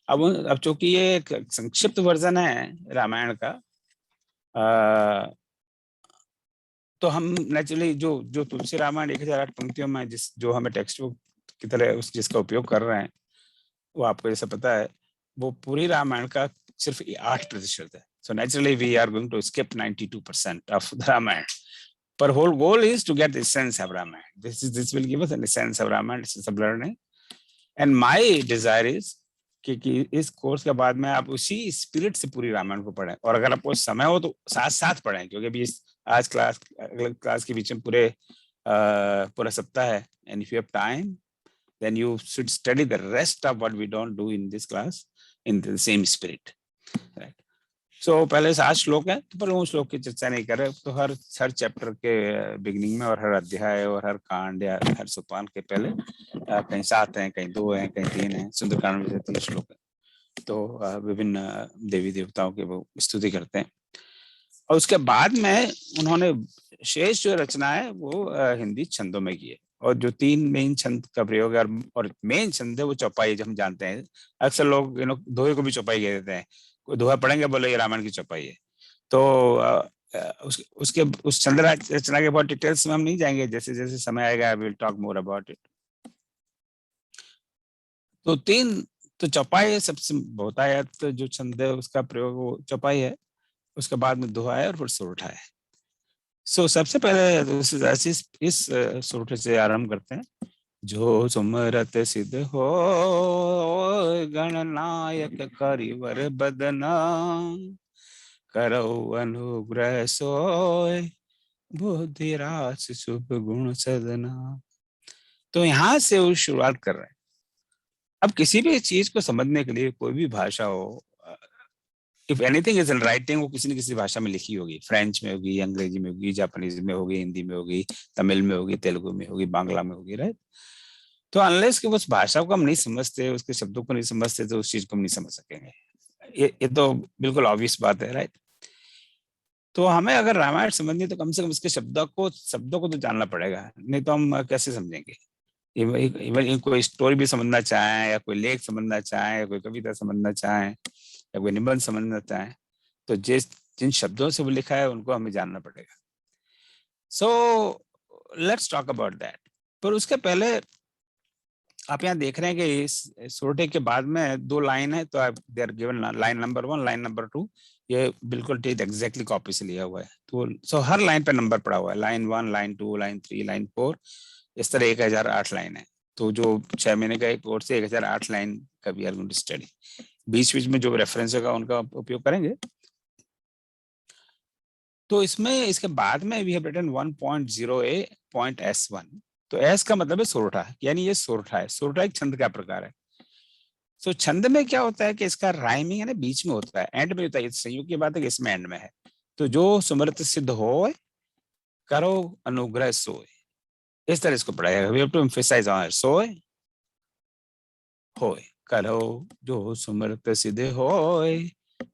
Speaker 1: अब चूंकि ये एक संक्षिप्त वर्जन है रामायण का, तो हम नेचुरली जो तुलसी रामायण 1008 पंक्तियों में जो हमें टेक्स्ट बुक की तरह जिसका उपयोग कर रहे हैं, वो आपको जैसे पता है वो पूरी रामायण का सिर्फ 8% है। So naturally we are going to skip 92% of the Ramayana, पर whole goal is to get the essence of Ramayana. This will give us an essence of Ramayana, सब learning. And my desire is कि इस कोर्स के बाद में आप उसी स्पिरिट से पूरी रामायण को पढ़ें, और अगर आपको समय हो तो साथ साथ पढ़ें, क्योंकि अभी आज क्लास, अगले क्लास के बीच में पूरा सप्ताह है, and if you have time then you should study the rest of what we don't do in this class in the same spirit, right? So पहले 7 श्लोक है, तो पर उन श्लोक की चर्चा नहीं कर रहे। तो हर चैप्टर के बिगिनिंग में और हर अध्याय और हर कांड या हर सोपान के पहले कहीं 7 हैं, कहीं 2 हैं, कहीं 3 हैं। सुंदरकांड में 3 श्लोक है। तो विभिन्न देवी देवताओं की वो स्तुति करते हैं, और उसके बाद में उन्होंने शेष जो रचना है वो हिंदी छंदों में की है। और जो 3 मेन छंद का प्रयोग है, और मेन छंद है वो चौपाई, जो हम जानते हैं। अक्सर लोग दोहे को भी चौपाई कह देते हैं। कोई दोहा पढ़ेंगे, बोले ये रामायण की चौपाई है। तो उस छंद रचना के बहुत डिटेल्स में हम नहीं जाएंगे, जैसे जैसे समय आएगा I will talk more about it. तो चौपाई सबसे बहुतायत जो छंद है उसका प्रयोग वो चौपाई है। उसके बाद में दोहा है और फिर सोरठा है। सो सबसे पहले इस सोरठे से आरंभ करते हैं। जो सुमरत सिद्ध हो गणनायक करिवर बदना, करो अनुग्रह सोय बुद्धि रास शुभ गुण सदना। तो यहाँ से वो शुरुआत कर रहे हैं। अब किसी भी चीज को समझने के लिए कोई भी भाषा हो, if anything is in writing, वो किसी न किसी भाषा में लिखी होगी। फ्रेंच में होगी, अंग्रेजी में होगी, जापानीज में होगी, हिंदी में होगी, तमिल में होगी, तेलुगु में होगी, बांग्ला में होगी, राइट? तो अनलेस कि उस भाषा को हम नहीं समझते, उसके शब्दों को नहीं समझते, तो उस चीज को हम नहीं समझ सकेंगे। ये तो बिल्कुल ऑब्वियस बात है, राइट? तो हमें अगर रामायण समझनी है तो कम से कम उसके शब्दों को तो जानना पड़ेगा, नहीं तो हम कैसे समझेंगे। इवन कोई स्टोरी भी समझना चाहें, या कोई लेख समझना चाहें, या कोई कविता समझना चाहें, या कोई निबंध समझना चाहें, तो जिन शब्दों से वो लिखा है उनको हमें जानना पड़ेगा। So let's talk about that. पर उसके पहले आप यहाँ देख रहे हैं कि इस सोरठे के बाद में 2 लाइन है, तो they are given line number 1, line number 2। ये बिल्कुल ठीक एग्जैक्टली कॉपी से लिया हुआ है। तो हर लाइन पे नंबर पड़ा हुआ है, लाइन 1, लाइन 2, लाइन 3, लाइन 4, इस तरह 1008 लाइन है। तो जो 6 महीने का एक कोर्स है, 1008 लाइन का we are going to study. बीच में जो रेफरेंस होगा उनका उपयोग करेंगे। तो इसके बाद में वी हैव रिटन 1.0a.s1। तो एस का मतलब है सोरठा, यानी ये सोरठा है। सोरठा एक छंद का प्रकार है। सो छंद में क्या होता है कि इसका राइमिंग है ना बीच में होता है, एंड में होता है। संयोग की बात है कि इसमें एंड में है। तो जो सुमृत सिद्ध हो करो अनुग्रह सोय, इस तरह इसको पढ़ाया। We have to emphasize on सोय होय, करो जो सुमृत सिद्ध होय,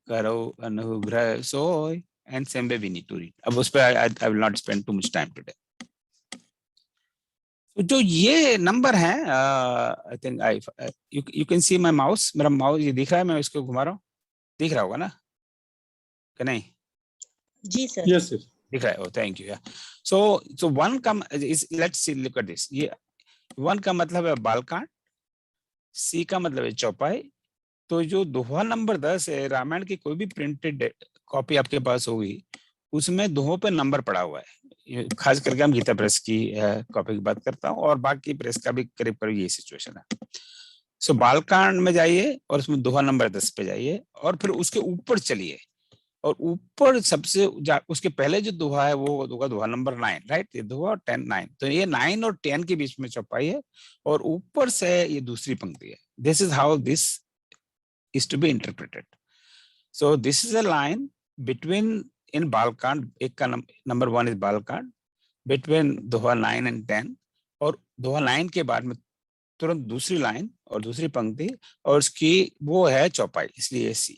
Speaker 1: करो अनुग्रह सोय, and same way we need to read. अब उस पर I will not spend too much time today. तो जो ये नंबर है, I think you can see my mouse. मेरा माउस ये दिख रहा है, मैं इसको घुमा रहा हूँ, दिख रहा होगा ना कि नहीं?
Speaker 8: जी सर।
Speaker 2: यस सर,
Speaker 1: दिख रहा है। Oh, thank you. Yeah. So 1 का let's see, look at this. ये 1 का मतलब है बालकांड, C का मतलब है चौपाई। तो जो दोहा नंबर 10 है, रामायण की कोई भी प्रिंटेड कॉपी आपके पास होगी, उसमें दोहों पे नंबर पड़ा हुआ है। खास करके हम गीता प्रेस की कॉपी की बात करता हूँ, और बाकी प्रेस का भी करीब करीब यही सिचुएशन है। सो बालकांड में जाइए और उसमें दोहा नंबर 10 पे जाइए, और फिर उसके ऊपर चलिए, और ऊपर सबसे उसके पहले जो दोहा है वो होगा दोहा नंबर 9, राइट? ये दोहा 10, 9। तो ये 9 और 10 के बीच में चौपाई है, और ऊपर से ये दूसरी पंक्ति है। This is how this is to be interpreted. So this is a line between in Balkand, एक का number 1 is Balkand, between Doha 9 and 10, और दोहा 9 के बाद में तुरंत दूसरी लाइन और दूसरी पंक्ति, और उसकी वो है चौपाई, इसलिए C।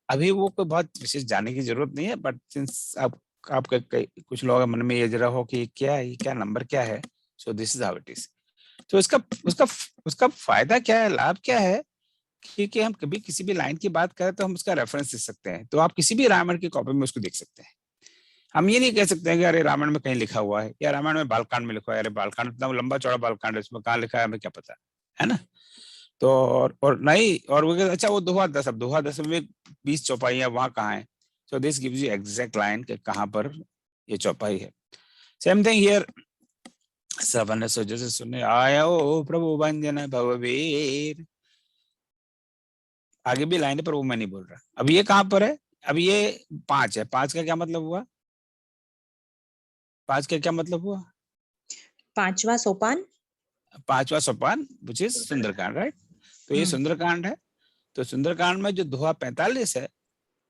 Speaker 1: अभी वो कोई बहुत विशेष जाने की जरूरत नहीं है, बट सिंस आपके कुछ लोगों के मन में ये जरा हो कि क्या नंबर क्या है, so this is how it is। तो उसका फायदा क्या है, लाभ क्या है, क्योंकि हम कभी किसी भी लाइन की बात करें तो हम उसका रेफरेंस दे सकते हैं। तो आप किसी भी रामायण की कॉपी में उसको देख सकते हैं। हम ये नहीं कह सकते हैं कि अरे रामायण में कहीं लिखा हुआ है, या रामायण में बालकांड में लिखा है, अरे बालकांड इतना लंबा चौड़ा बालकांड है, उसमें कहाँ लिखा है हमें क्या पता है ना। तो और नहीं, और वो अच्छा वो दोहा 10, अब दोहा 10 में 20 चौपाइयां वहां कहाँ है। So this gives you exact line के कहाँ पर ये चौपाई है। सेम थिंग हियर, श्रवण जैसे सुने आयो प्रभु भंजन भववीर, आगे भी लाइन है पर वो मैं नहीं बोल रहा। अब ये कहां पर है, अब ये 5 है। 5 का क्या मतलब हुआ, 5 का क्या मतलब हुआ?
Speaker 8: 5वां सोपान।
Speaker 1: 5वां सोपान विच इज सुंदरकांड, राइट? तो ये सुंदरकांड है। तो सुंदरकांड में जो दोहा 45 है,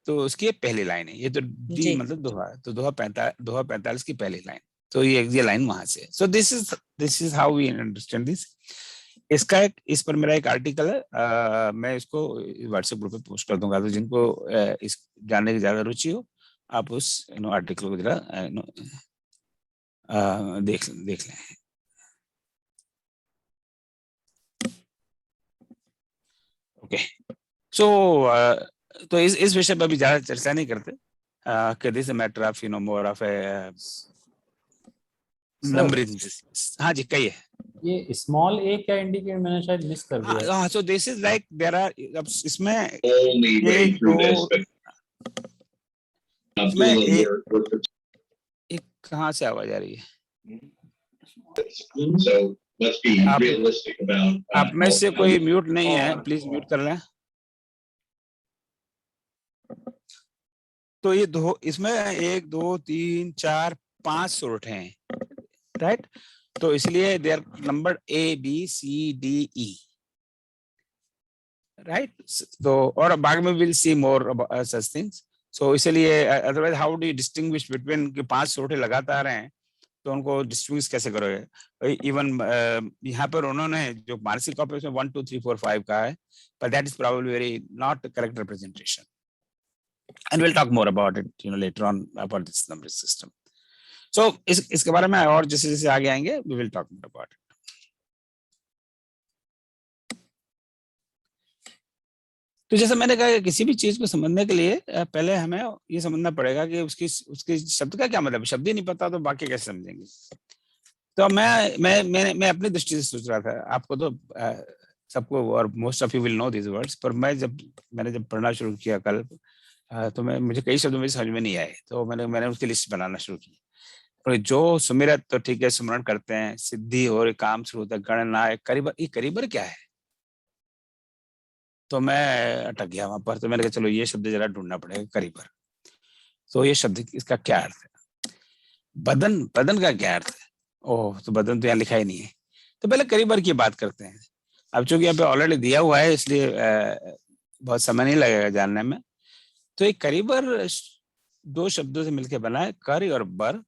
Speaker 1: तो उसकी ये पहली लाइन है। ये तो डी
Speaker 8: जी।
Speaker 1: मतलब दोहा है, तो दोहा 45 की पहली लाइन। तो ये लाइन वहां से। So this is how we understand this. इसका इस पर मेरा एक आर्टिकल है, मैं इसको व्हाट्सएप ग्रुप पे पोस्ट कर दूंगा। तो जिनको इस जानने की ज्यादा रुचि हो, आप उस आर्टिकल को जरा देख लें। ओके, सो तो इस विषय पर अभी ज्यादा चर्चा नहीं करते, कि this matter of more of A numbering. हाँ जी, कहिए।
Speaker 5: ये स्मॉल ए क्या इंडिकेट, मैंने शायद मिस कर दिया।
Speaker 1: हाँ, so this is like there are, अब इसमें
Speaker 9: only way
Speaker 1: एक
Speaker 9: through
Speaker 1: दो,
Speaker 9: this, but
Speaker 1: इसमें
Speaker 9: Abdullah,
Speaker 1: एक कहाँ से आवाज आ रही है?
Speaker 9: so let's be
Speaker 1: आप-
Speaker 9: realistic about.
Speaker 1: आप में से कोई म्यूट नहीं है, प्लीज म्यूट कर लें। तो ये दो, इसमें 1 2 3 4 5 सूरत हैं, राइट? तो इसलिए they are number ABCDE, right? तो और बाद में will see more such things. So इसलिए otherwise how do you distinguish between के 5 सूरत लगातार हैं, तो उनको डिस्टिंग्विश कैसे करोगे? इवन यहाँ पर उन्होंने जो मानसिक कॉपी उसमें 1 2 3 4 5 का है, but that is probably very not correct representation, and we'll talk more about it later on about this number system. So इसके बारे में और जैसे जैसे आगे आएंगे we will talk more about it. तो जैसे मैंने कहा, किसी भी चीज को समझने के लिए पहले हमें ये समझना पड़ेगा कि उसके शब्द का क्या मतलब। शब्द ही नहीं पता तो बाकी कैसे समझेंगे? तो मैं अपनी दृष्टि से सोच रहा था, आपको तो सबको और most of you will know this words, पर मैंने जब पढ़ना शुरू किया कल, तो मुझे कई शब्द मुझे समझ में नहीं आए, तो मैंने उसकी लिस्ट बनाना शुरू की। और जो सुमिरत तो ठीक है, सुमरण करते हैं, सिद्धि और काम शुरू होता है, गणना, करीबर। ये करीबर क्या है? तो मैं अटक गया वहां पर। तो मैंने कहा चलो ये शब्द जरा ढूंढना पड़ेगा, करीबर। तो ये शब्द इसका क्या अर्थ है? बदन का क्या अर्थ है? ओह, तो बदन तो यहाँ लिखा ही नहीं है। तो पहले करीबर की बात करते हैं। अब चूंकि यहाँ पे ऑलरेडी दिया हुआ है, इसलिए बहुत समय नहीं लगेगा जानने में। तो एक करीबर 2 शब्दों से मिलकर बना है, करी और बर।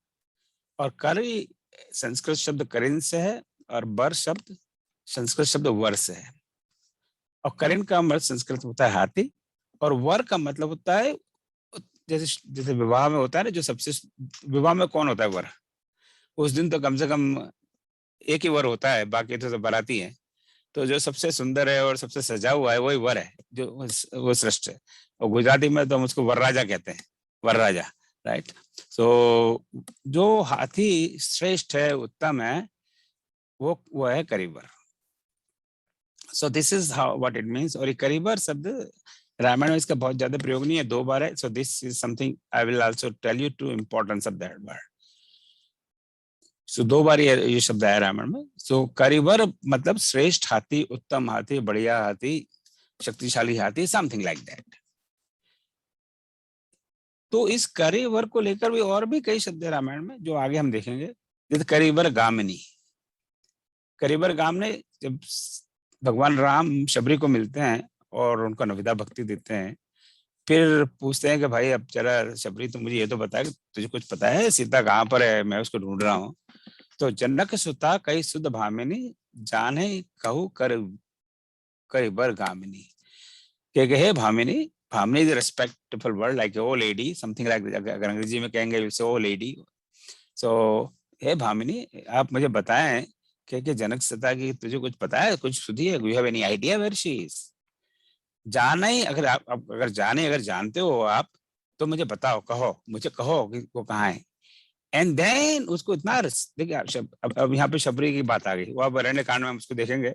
Speaker 1: और करी संस्कृत शब्द करिन से है, और बर शब्द संस्कृत शब्द वर से है। और करिन का मतलब संस्कृत होता है हाथी, और वर का मतलब होता है जैसे विवाह में होता है ना, जो सबसे विवाह में कौन होता है? वर। उस दिन तो कम से कम एक ही वर होता है, बाकी तो सब बाराती हैं। तो जो सबसे सुंदर है और सबसे सजा हुआ है वही वर है, जो वो श्रेष्ठ है। और गुजराती में तो हम उसको वरराजा कहते हैं, वरराजा, राइट? सो जो हाथी श्रेष्ठ है, उत्तम है, वो है करीबर। So this is how what it means. और ये करीबर शब्द रामायण में इसका बहुत ज्यादा प्रयोग नहीं है, 2 बार है। So this is something I will also tell you to importance of that word. So 2 बार ये शब्द आया रामायण में। सो करीबर मतलब श्रेष्ठ हाथी, उत्तम हाथी, बढ़िया हाथी, शक्तिशाली हाथी, समथिंग लाइक दैट। तो इस करीबर को लेकर भी और भी कई शब्द है रामायण में, जो आगे हम देखेंगे। जैसे करीबर गामिनी। करीबर गामिनी, जब भगवान राम शबरी को मिलते हैं और उनको नविदा भक्ति देते हैं, फिर पूछते हैं कि भाई अब जरा शबरी, तो मुझे ये तो बता, तुझे कुछ पता है सीता कहाँ पर है? मैं उसको ढूंढ रहा हूँ। तो जनक सुता कई सुध भामिनी, जाने कहू करीबर गामिनी। हे भामिनी, भामिनी is respectful word, like O lady, something like. अगर अंग्रेजी में कहेंगे ओ लेडी। सो हे भामिनी, आप मुझे बताएं कि जनक सुता की तुझे कुछ पता है, कुछ सुधी है? You have any idea where she is? जाने, अगर आप अगर जानते हो आप, तो मुझे बताओ, मुझे कहो कि वो कहाँ है। एंड देन उसको इतना देखिए, अब यहाँ पे शबरी की बात आ गई, वो अब अरण्य कांड में हम उसको देखेंगे।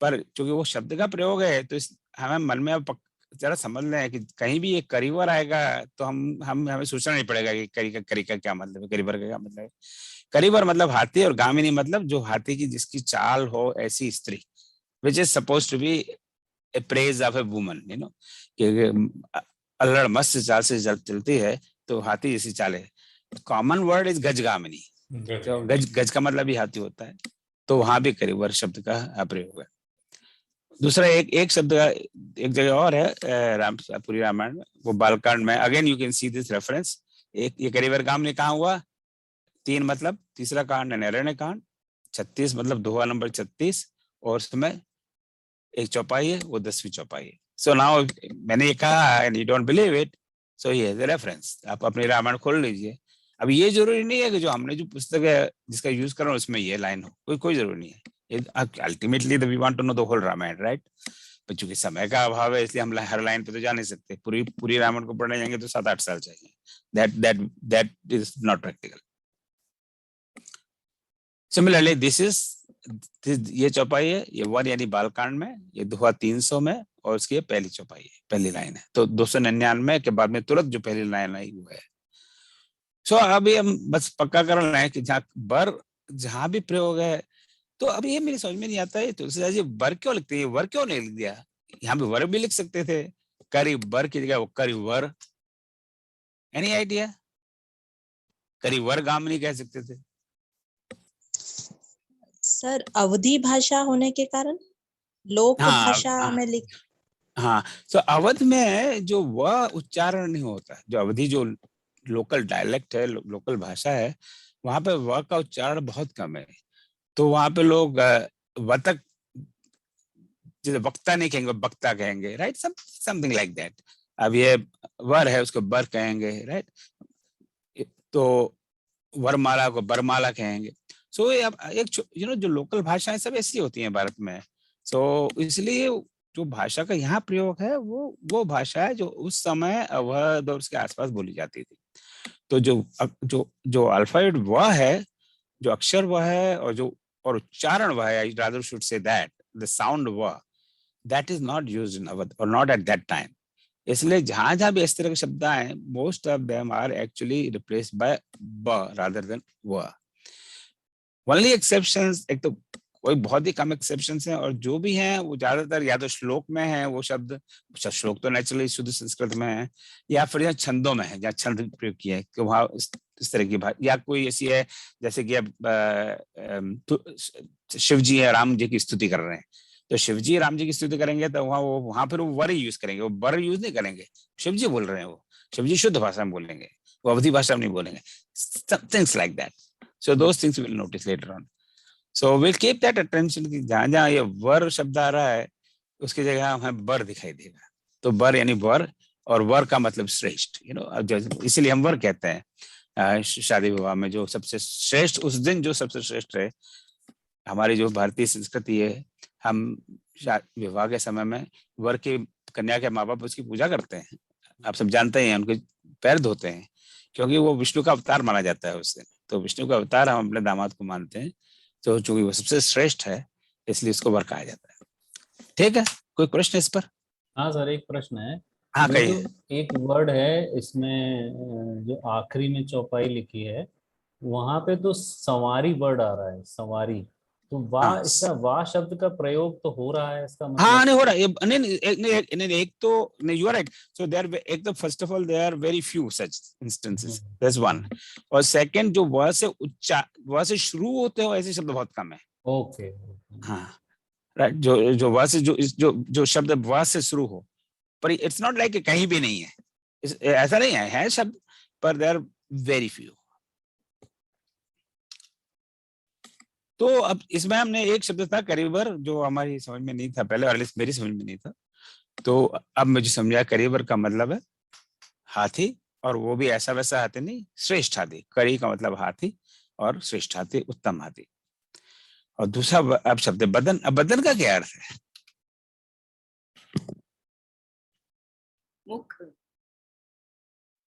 Speaker 1: पर चूंकि वो शब्द का प्रयोग है, तो हमें मन में अब जरा समझ लें कि कहीं भी एक करीबर आएगा तो हमें सोचना नहीं पड़ेगा कि करी का क्या मतलब है, करीबर का क्या मतलब है। करीबर मतलब हाथी, और गामिनी मतलब जो हाथी की जिसकी चाल हो, ऐसी स्त्री, which is suppose to be a praise of a woman, कि अल्लड़ मस्त चाल से चलती है, तो हाथी जैसी चाल है। कॉमन वर्ड इज गजगामिनी, तो गज गज का मतलब भी हाथी होता है, तो वहां भी करिवर शब्द का प्रयोग है। दूसरा एक शब्द का एक जगह और है पूरी रामायण में, वो बालकांड में, again you can see this reference. एक ये करिवर काम ने कहा हुआ 3 मतलब, तीसरा कांड है अरण्य कांड, 36 मतलब दोहा नंबर 36, और उसमें एक चौपाई है, वो 10वीं चौपाई है। सो नाउ मैंने ये कहा and you don't believe it, so ये है रेफरेंस, आप अपनी रामायण खोल लीजिए। अब ये जरूरी नहीं है कि जो हमने जो पुस्तक है जिसका यूज कर रहे हैं उसमें ये लाइन हो, कोई जरूरी नहीं है। Ultimately we want to know the whole Ramayana, right? पर चूंकि समय का अभाव है इसलिए हम हर लाइन पे तो जा नहीं सकते, पूरी रामायण को पढ़ने जाएंगे तो 7-8 साल चाहिए। That is not practical. Similarly this is ये चौपाई है, ये 1 यानी बालकांड में, ये दोहा 300 में, और उसकी ये पहली चौपाई है, पहली लाइन है। तो 299 के बाद में तुरंत जो पहली लाइन आई वो है। सो अभी हम बस पक्का कर रहे हैं कि जहां भी प्रयोग है, तो अब ये मेरी समझ में नहीं आता है तुलसीदास जी वर क्यों लिखते हैं, वर क्यों नहीं लिख दिया? यहाँ पे वर भी लिख सकते थे, करिबर की जगह वो करिवर। Any idea? करिवर गाम नहीं कह सकते थे?
Speaker 8: सर अवधी भाषा होने के कारण लोक भाषा में लिख।
Speaker 1: हाँ, तो अवध में जो वह उच्चारण नहीं होता, जो अवधि जो लोकल डायलेक्ट है, लोकल भाषा है, वहां पे वह का उच्चारण बहुत कम है। तो वहां पे लोग वतक जैसे वक्ता नहीं कहेंगे, वक्ता कहेंगे, राइट? Something like that. अब ये वर है, उसको बर कहेंगे, राइट? तो वरमाला को बरमाला कहेंगे। सो अब एक जो लोकल भाषाएं सब ऐसी होती हैं भारत में। सो इसलिए जो भाषा का यहाँ प्रयोग है वो भाषा है जो उस समय अवध और उसके आसपास बोली जाती थी। तो जो अल्फाबेट वह है, जो अक्षर वह है, और उच्चारण वह है, rather should say that the sound वह, that is not used in Awadh or not at that time। इसलिए जहां भी इस तरह के शब्द आए, most of them are actually replaced by ब rather than वह। Only exceptions, एक तो कोई बहुत ही कम एक्सेप्शंस हैं, और जो भी हैं वो ज्यादातर या तो श्लोक में है वो शब्द, श्लोक तो नेचुरली शुद्ध संस्कृत में है, या फिर यहाँ छंदों में है, जहाँ छंद प्रयोग किया है कि वहाँ इस तरह की भाषा, या कोई ऐसी है जैसे कि अब शिव जी है, राम जी की स्तुति कर रहे हैं, तो शिव जी राम जी की स्तुति करेंगे तो वहां फिर वो वर यूज करेंगे, वो बर यूज नहीं करेंगे। शिव जी बोल रहे हैं, वो शिव जी शुद्ध भाषा में बोलेंगे, वो अवधि भाषा में नहीं बोलेंगे। Things like that. So those things will notice later on. So we'll keep that attention कि जहां ये वर शब्द आ रहा है उसकी जगह हमें बर दिखाई देगा। तो बर यानी वर, और वर का मतलब श्रेष्ठ, इसीलिए हम वर कहते हैं शादी विवाह में। जो सबसे श्रेष्ठ उस दिन जो सबसे श्रेष्ठ है, हमारी जो भारतीय संस्कृति है, हम विवाह के समय में वर की कन्या के माँ बाप उसकी पूजा करते हैं। आप सब जानते हैं, उनके पैर धोते हैं, क्योंकि वो विष्णु का अवतार माना जाता है उस दिन। तो विष्णु का अवतार हम अपने दामाद को मानते हैं, तो चूंकि वो सबसे श्रेष्ठ है इसलिए इसको वर कहा जाता है। ठीक है, कोई प्रश्न इस पर?
Speaker 5: हाँ सर, एक प्रश्न है।
Speaker 1: हाँ,
Speaker 5: ये जो एक वर्ड है इसमें, जो आखिरी में चौपाई लिखी है, वहां पे तो सवारी वर्ड आ रहा है, सवारी। तो वाह, इसका वाह शब्द का प्रयोग तो हो रहा है, इसका मतलब?
Speaker 1: हाँ, नहीं हो रहा है। नहीं, एक तो नहीं, you are right. So there, एक तो first of all there are very few such instances, that's one. और सेकंड, जो वह से शुरू होते हो ऐसे शब्द बहुत कम है।
Speaker 5: ओके।
Speaker 1: हाँ, राइट। जो वह से जो शब्द वह से शुरू हो, पर इट्स नॉट लाइक कहीं भी नहीं है, ऐसा नहीं है शब्द, पर देयर आर वेरी फ्यू। तो अब इसमें हमने एक शब्द था करिबर, जो हमारी समझ में नहीं था पहले, और मेरी समझ में नहीं था। तो अब मुझे समझा करिबर का मतलब है हाथी, और वो भी ऐसा वैसा हाथी नहीं, श्रेष्ठ हाथी। करी का मतलब हाथी, और श्रेष्ठ हाथी, उत्तम हाथी। और दूसरा अब शब्द बदन। अब बदन का क्या अर्थ है?
Speaker 7: मुख।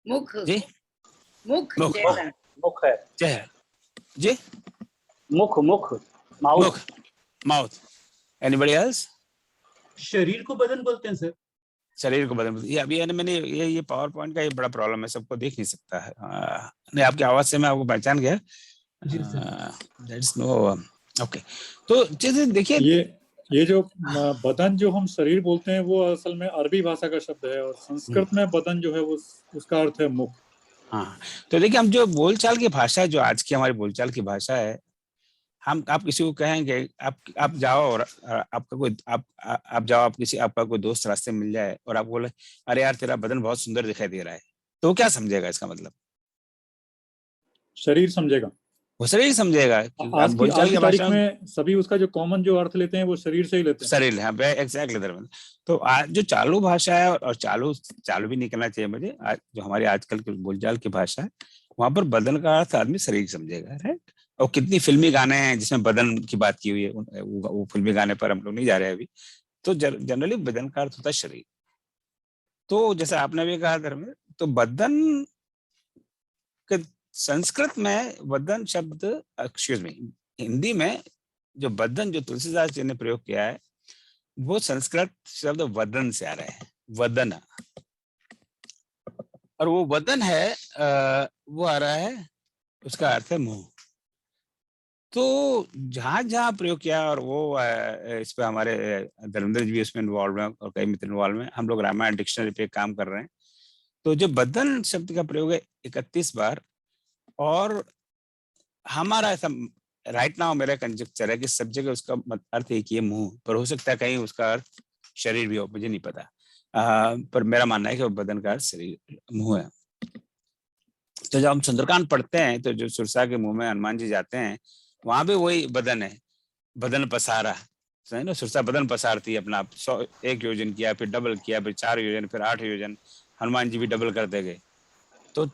Speaker 7: मुख
Speaker 1: जी,
Speaker 7: मुख
Speaker 1: मुख
Speaker 7: चेहरा।
Speaker 10: मुख है
Speaker 1: चेहरा जी,
Speaker 10: मुख माउथ।
Speaker 1: माउथ। Anybody else?
Speaker 10: शरीर को बदन बोलते हैं सर।
Speaker 1: शरीर को बदन। ये अभी मैंने ये पावर पॉइंट का ये बड़ा प्रॉब्लम है, सबको देख नहीं सकता है। नहीं, आपकी आवाज से मैं आपको पहचान गया। That's no okay. तो जैसे देखिए,
Speaker 2: ये जो बदन जो हम शरीर बोलते हैं वो असल में अरबी भाषा का शब्द है, और संस्कृत में बदन जो है वो उसका अर्थ है मुख।
Speaker 1: हाँ, तो देखिए हम जो बोलचाल की भाषा है, जो आज की हमारी बोलचाल की भाषा है, हम आप किसी को कहेंगे आप जाओ और आपका कोई आप जाओ, आप किसी आपका कोई दोस्त रास्ते में मिल जाए और आप बोले अरे यार तेरा बदन बहुत सुंदर दिखाई दे रहा है, तो वो क्या समझेगा? इसका मतलब
Speaker 2: शरीर समझेगा।
Speaker 1: वो शरीर समझेगा, क्योंकि आप
Speaker 2: आज
Speaker 1: बोलचाल
Speaker 2: की
Speaker 1: की
Speaker 2: तारीख
Speaker 1: भाषा
Speaker 2: में सभी उसका जो कॉमन जो अर्थ लेते हैं वो शरीर से ही लेते हैं।
Speaker 1: शरीर, हाँ एग्जैक्टली धर्मेंद्र। तो आज जो चालू भाषा है, और चालू भी नहीं करना चाहिए मुझे, आज जो हमारी आजकल की बोलचाल की भाषा है, वहां पर बदन का अर्थ आदमी शरीर समझेगा, राइट। और कितनी फिल्मी गाने हैं जिसमें बदन की बात की हुई है, वो फिल्मी गाने पर हम लोग नहीं जा रहे अभी। तो जनरली बदन का अर्थ होता है शरीर। तो जैसे आपने भी कहा धर्मेंद्र, तो बदन के संस्कृत में बदन शब्द, एक्सक्यूज मी, हिंदी में जो बदन जो तुलसीदास जी ने प्रयोग किया है, वो संस्कृत शब्द वदन से आ रहा है, वदन। और वो वदन है वो आ रहा है, उसका अर्थ है मुंह। तो जहां जहां प्रयोग किया, और वो इस पे हमारे धर्मेंद्र जी भी इसमें इन्वॉल्व हैं और कई मित्र इन्वॉल्व हैं, हम लोग रामायण डिक्शनरी पे काम कर रहे हैं। तो जो बदन शब्द का प्रयोग है 31 बार, और हमारा ऐसा राइट नाउ मेरा कंजक्चर है कि सब जगह उसका अर्थ एक ही है, मुंह, पर हो सकता है कहीं उसका अर्थ शरीर भी हो, मुझे नहीं पता। पर मेरा मानना है कि वो बदन का अर्थ शरीर, मुंह है। तो जब हम सुंदरकांड पढ़ते हैं, तो जो सुरसा के मुंह में हनुमान जी जाते हैं, वहां भी वही बदन है, बदन पसारा, है ना। सुरसा बदन पसारती है अपना, 1 योजन किया, फिर डबल किया, फिर 4 योजन, फिर 8 योजन, हनुमान जी भी डबल करते गए। तो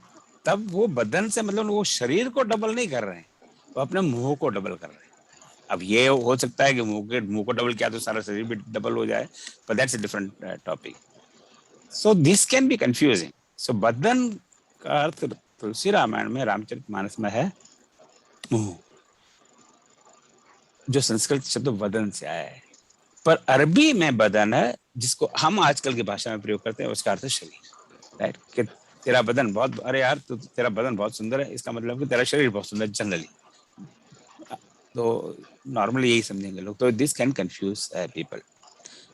Speaker 1: तब वो बदन से मतलब वो शरीर को डबल नहीं कर रहे हैं, वो अपने मुंह को डबल कर रहे हैं। अब ये हो सकता है कि मुंह को डबल किया तो सारा शरीर भी डबल हो जाए, but that's a different topic. So this can be confusing. So बदन का अर्थ तुलसी रामायण में, रामचरितमानस में है मुंह, जो संस्कृत शब्द वदन से आया है। पर अरबी में बदन है, जिसको हम आजकल की भाषा में प्रयोग करते हैं, उसका अर्थ है शरीर, राइट। कि तेरा बदन बहुत, अरे यार तो तेरा बदन बहुत सुंदर है, इसका मतलब कि तेरा शरीर बहुत सुंदर, जनरली। तो नॉर्मली यही समझेंगे लोग, तो this can confuse people.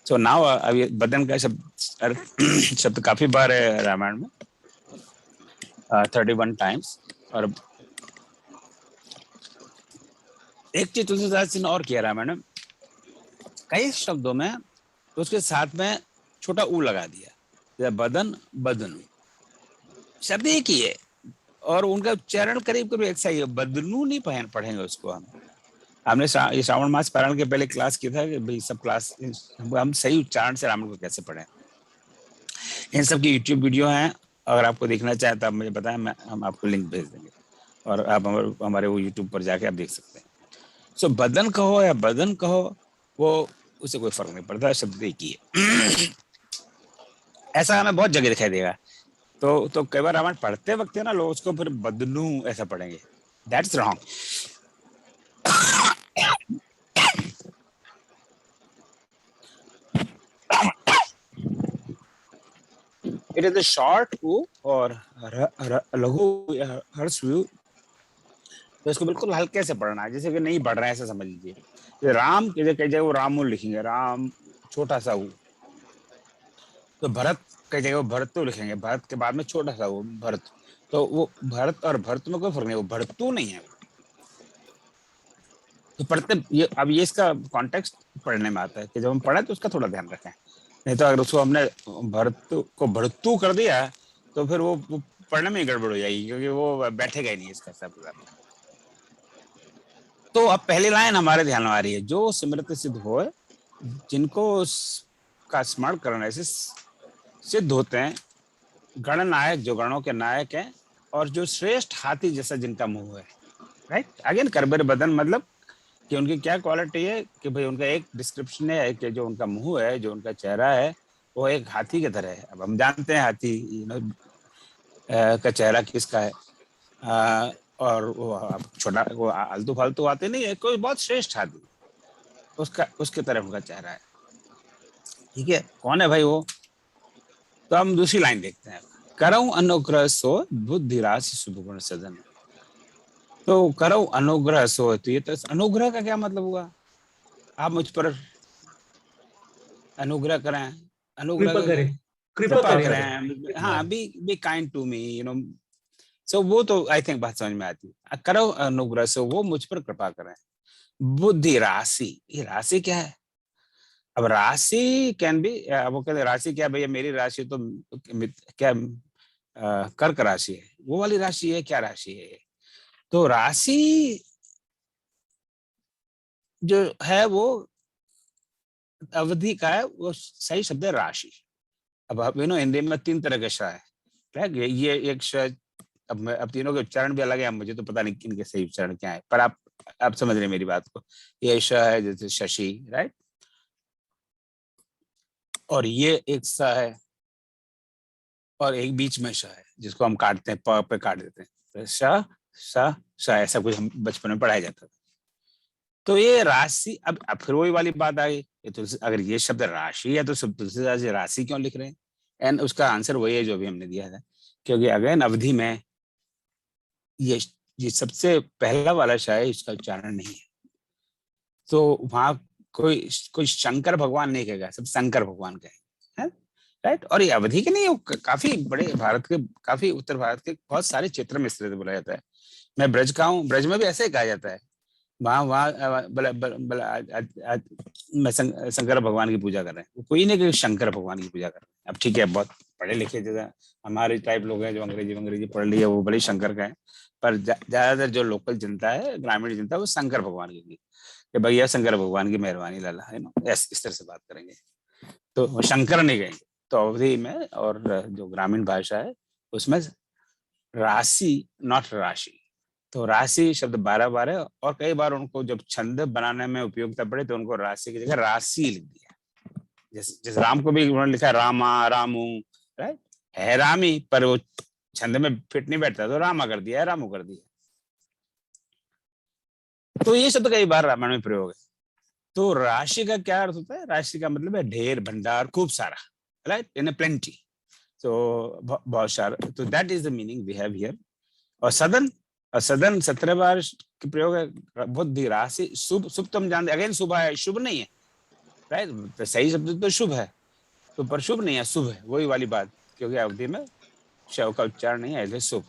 Speaker 1: So now अभी बदन का शब्द काफी बार है रामायण में, 31 टाइम्स। और एक चीज तुलसीदास जी ने और किया रामायण में, कई शब्दों में तो उसके साथ में छोटा ऊ लगा दिया, बदन बदनू, शब्द एक ही है और उनका उच्चारण करीब करीब एक सा ही है, बदनू नहीं पढ़ेंगे उसको हम। हमने ये श्रावण मास पारायण के पहले क्लास किया था कि भाई सब क्लास हम सही उच्चारण से रामायण को कैसे पढ़ें। इन सब की यूट्यूब वीडियो हैं, अगर आपको देखना चाहें तो आप मुझे बताएं, हम आपको लिंक भेज देंगे और आप हमारे वो यूट्यूब पर जाके आप देख सकते हैं। सो बदन कहो या बदन कहो, वो उससे कोई फर्क नहीं पड़ता, शब्द एक ही है। ऐसा हमें बहुत जगह दिखाई देगा। तो कई बार रामायण पढ़ते वक्त ना लोग उसको फिर बदनू ऐसा पढ़ेंगे, that's wrong. It is a short U और लघु हर्ष U, तो इसको बिल्कुल हल्के से पढ़ना है, जैसे कि नहीं पढ़ रहे हैं ऐसा समझ लीजिए। राम की जगह वो रामू लिखेंगे, राम छोटा सा U। तो भरत कई जगह वो भरतू लिखेंगे, भरत के बाद में छोटा सा U भरत। तो वो भरत और भरत में कोई फर्क नहीं, वो भरतू नहीं है। तो पढ़ते ये, अब ये इसका कॉन्टेक्स्ट पढ़ने में आता है कि जब हम पढ़े तो उसका थोड़ा ध्यान रखें, नहीं तो अगर उसको हमने भरतू को भरतू कर दिया तो फिर वो पढ़ने में ही गड़बड़ हो जाएगी, क्योंकि वो बैठेगा ही नहीं इसका सब। तो अब पहली लाइन हमारे ध्यान में आ रही है, जो स्मृति सिद्ध हो, जिनको का स्मरण करने से सिद्ध होते हैं, गणनायक, जो गणों के नायक हैं, और जो श्रेष्ठ हाथी जैसा जिनका मुंह है, राइट। अगेन करबर बदन मतलब कि उनकी क्या क्वालिटी है, कि भाई उनका एक डिस्क्रिप्शन है कि जो उनका मुंह है, जो उनका चेहरा है, वो एक हाथी की तरह है। अब हम जानते हैं हाथी का चेहरा किसका है, और वो छोटा, वो आलतू फालतू आते नहीं है, कोई बहुत श्रेष्ठ हाथी, उसके तरफ उनका चेहरा है, ठीक है। कौन है भाई वो? तो हम दूसरी लाइन देखते हैं, करऊं अनुग्रह सो बुद्धि राशि शुभ गुण सदन। तो करो अनुग्रह सो, तो ये तो अनुग्रह का क्या मतलब हुआ? आप मुझ पर अनुग्रह करें, अनुग्रह
Speaker 10: कृपा करें, कृपा
Speaker 1: कृपा
Speaker 10: करें।
Speaker 1: करें, हाँ, बी काइंड टू मी, सो वो तो आई थिंक बात समझ में आती है। करो अनुग्रह से वो मुझ पर कृपा करें। बुद्धि राशि, ये राशि क्या है? अब राशि कैन बी, वो कहते हैं राशि क्या भैया, मेरी राशि तो क्या कर्क राशि है, वो वाली राशि है, क्या राशि है? तो राशि जो है वो अवधि का है, वो सही शब्द है राशि। अब आप हिंदी में 3 तरह के श है, राइट? ये एक श, अब तीनों के उच्चारण भी अलग है, मुझे तो पता नहीं इनके सही उच्चारण क्या है, पर आप समझ रहे हैं मेरी बात को। ये श है जैसे शशि, राइट? और ये एक स है, और एक बीच में श है जिसको हम काटते हैं, प पे काट देते हैं, श स श, ऐसा कुछ हम बचपन में पढ़ाया जाता था। तो ये राशि, अब फिर वही वाली बात आई, ये तुलसी, अगर ये शब्द राशि है तो सब तुलसीदास जी राशि क्यों लिख रहे हैं? एंड उसका आंसर वही है जो भी हमने दिया था, क्योंकि अगेन अवधि में ये सबसे पहला वाला शायद इसका उच्चारण नहीं है, तो वहां कोई शंकर भगवान नहीं कहेगा, सब शंकर भगवान कहेंगे, राइट? और ये अवधि के नहीं, काफी बड़े भारत के, काफी उत्तर भारत के बहुत सारे क्षेत्र में इस तरह से बोला जाता है। मैं ब्रज का हूँ, ब्रज में भी ऐसे ही कहा जाता है, वहां मैं शंकर भगवान की पूजा कर रहे हैं, कोई नहीं कि शंकर भगवान की पूजा कर रहे हैं। अब ठीक है, बहुत पढ़े लिखे जैसे हमारे टाइप लोग हैं जो अंग्रेजी पढ़ लिए, वो बड़े शंकर का है, पर ज्यादातर जो लोकल जनता है, ग्रामीण जनता, वो शंकर भगवान की, कि भैया शंकर भगवान की मेहरबानी लाला, है ना, इस तरह से बात करेंगे, तो शंकर नहीं कहेंगे। तो अवधि में और जो ग्रामीण भाषा है उसमें राशि, नॉट राशि। तो राशि शब्द 12 है, और कई बार उनको जब छंद बनाने में उपयोगिता पड़े तो उनको राशि की जगह राशि लिख दिया। जैसे राम को भी उन्होंने लिखा रामा, रामू, राइट? है रामी, पर वो छंद में फिट नहीं बैठता तो रामा कर दिया, रामू कर दिया। तो ये शब्द कई बार रामायण में प्रयोग है। तो राशि का क्या अर्थ होता है? राशि का मतलब है ढेर, भंडार, खूब सारा, राइट? इन ए प्लेंटी, तो बहुत सारा। तो that is the meaning we have here. और सदन, 17 बार की प्रयोग है। बुद्धि राशि, शुभ, शुभ तो हम जानते, अगेन शुभ है, शुभ नहीं है, राइट? तो सही शब्द तो शुभ है, तो पर शुभ नहीं है, शुभ है, वही वाली बात, क्योंकि अवधि में शव का उच्चारण नहीं है, इसलिए शुभ।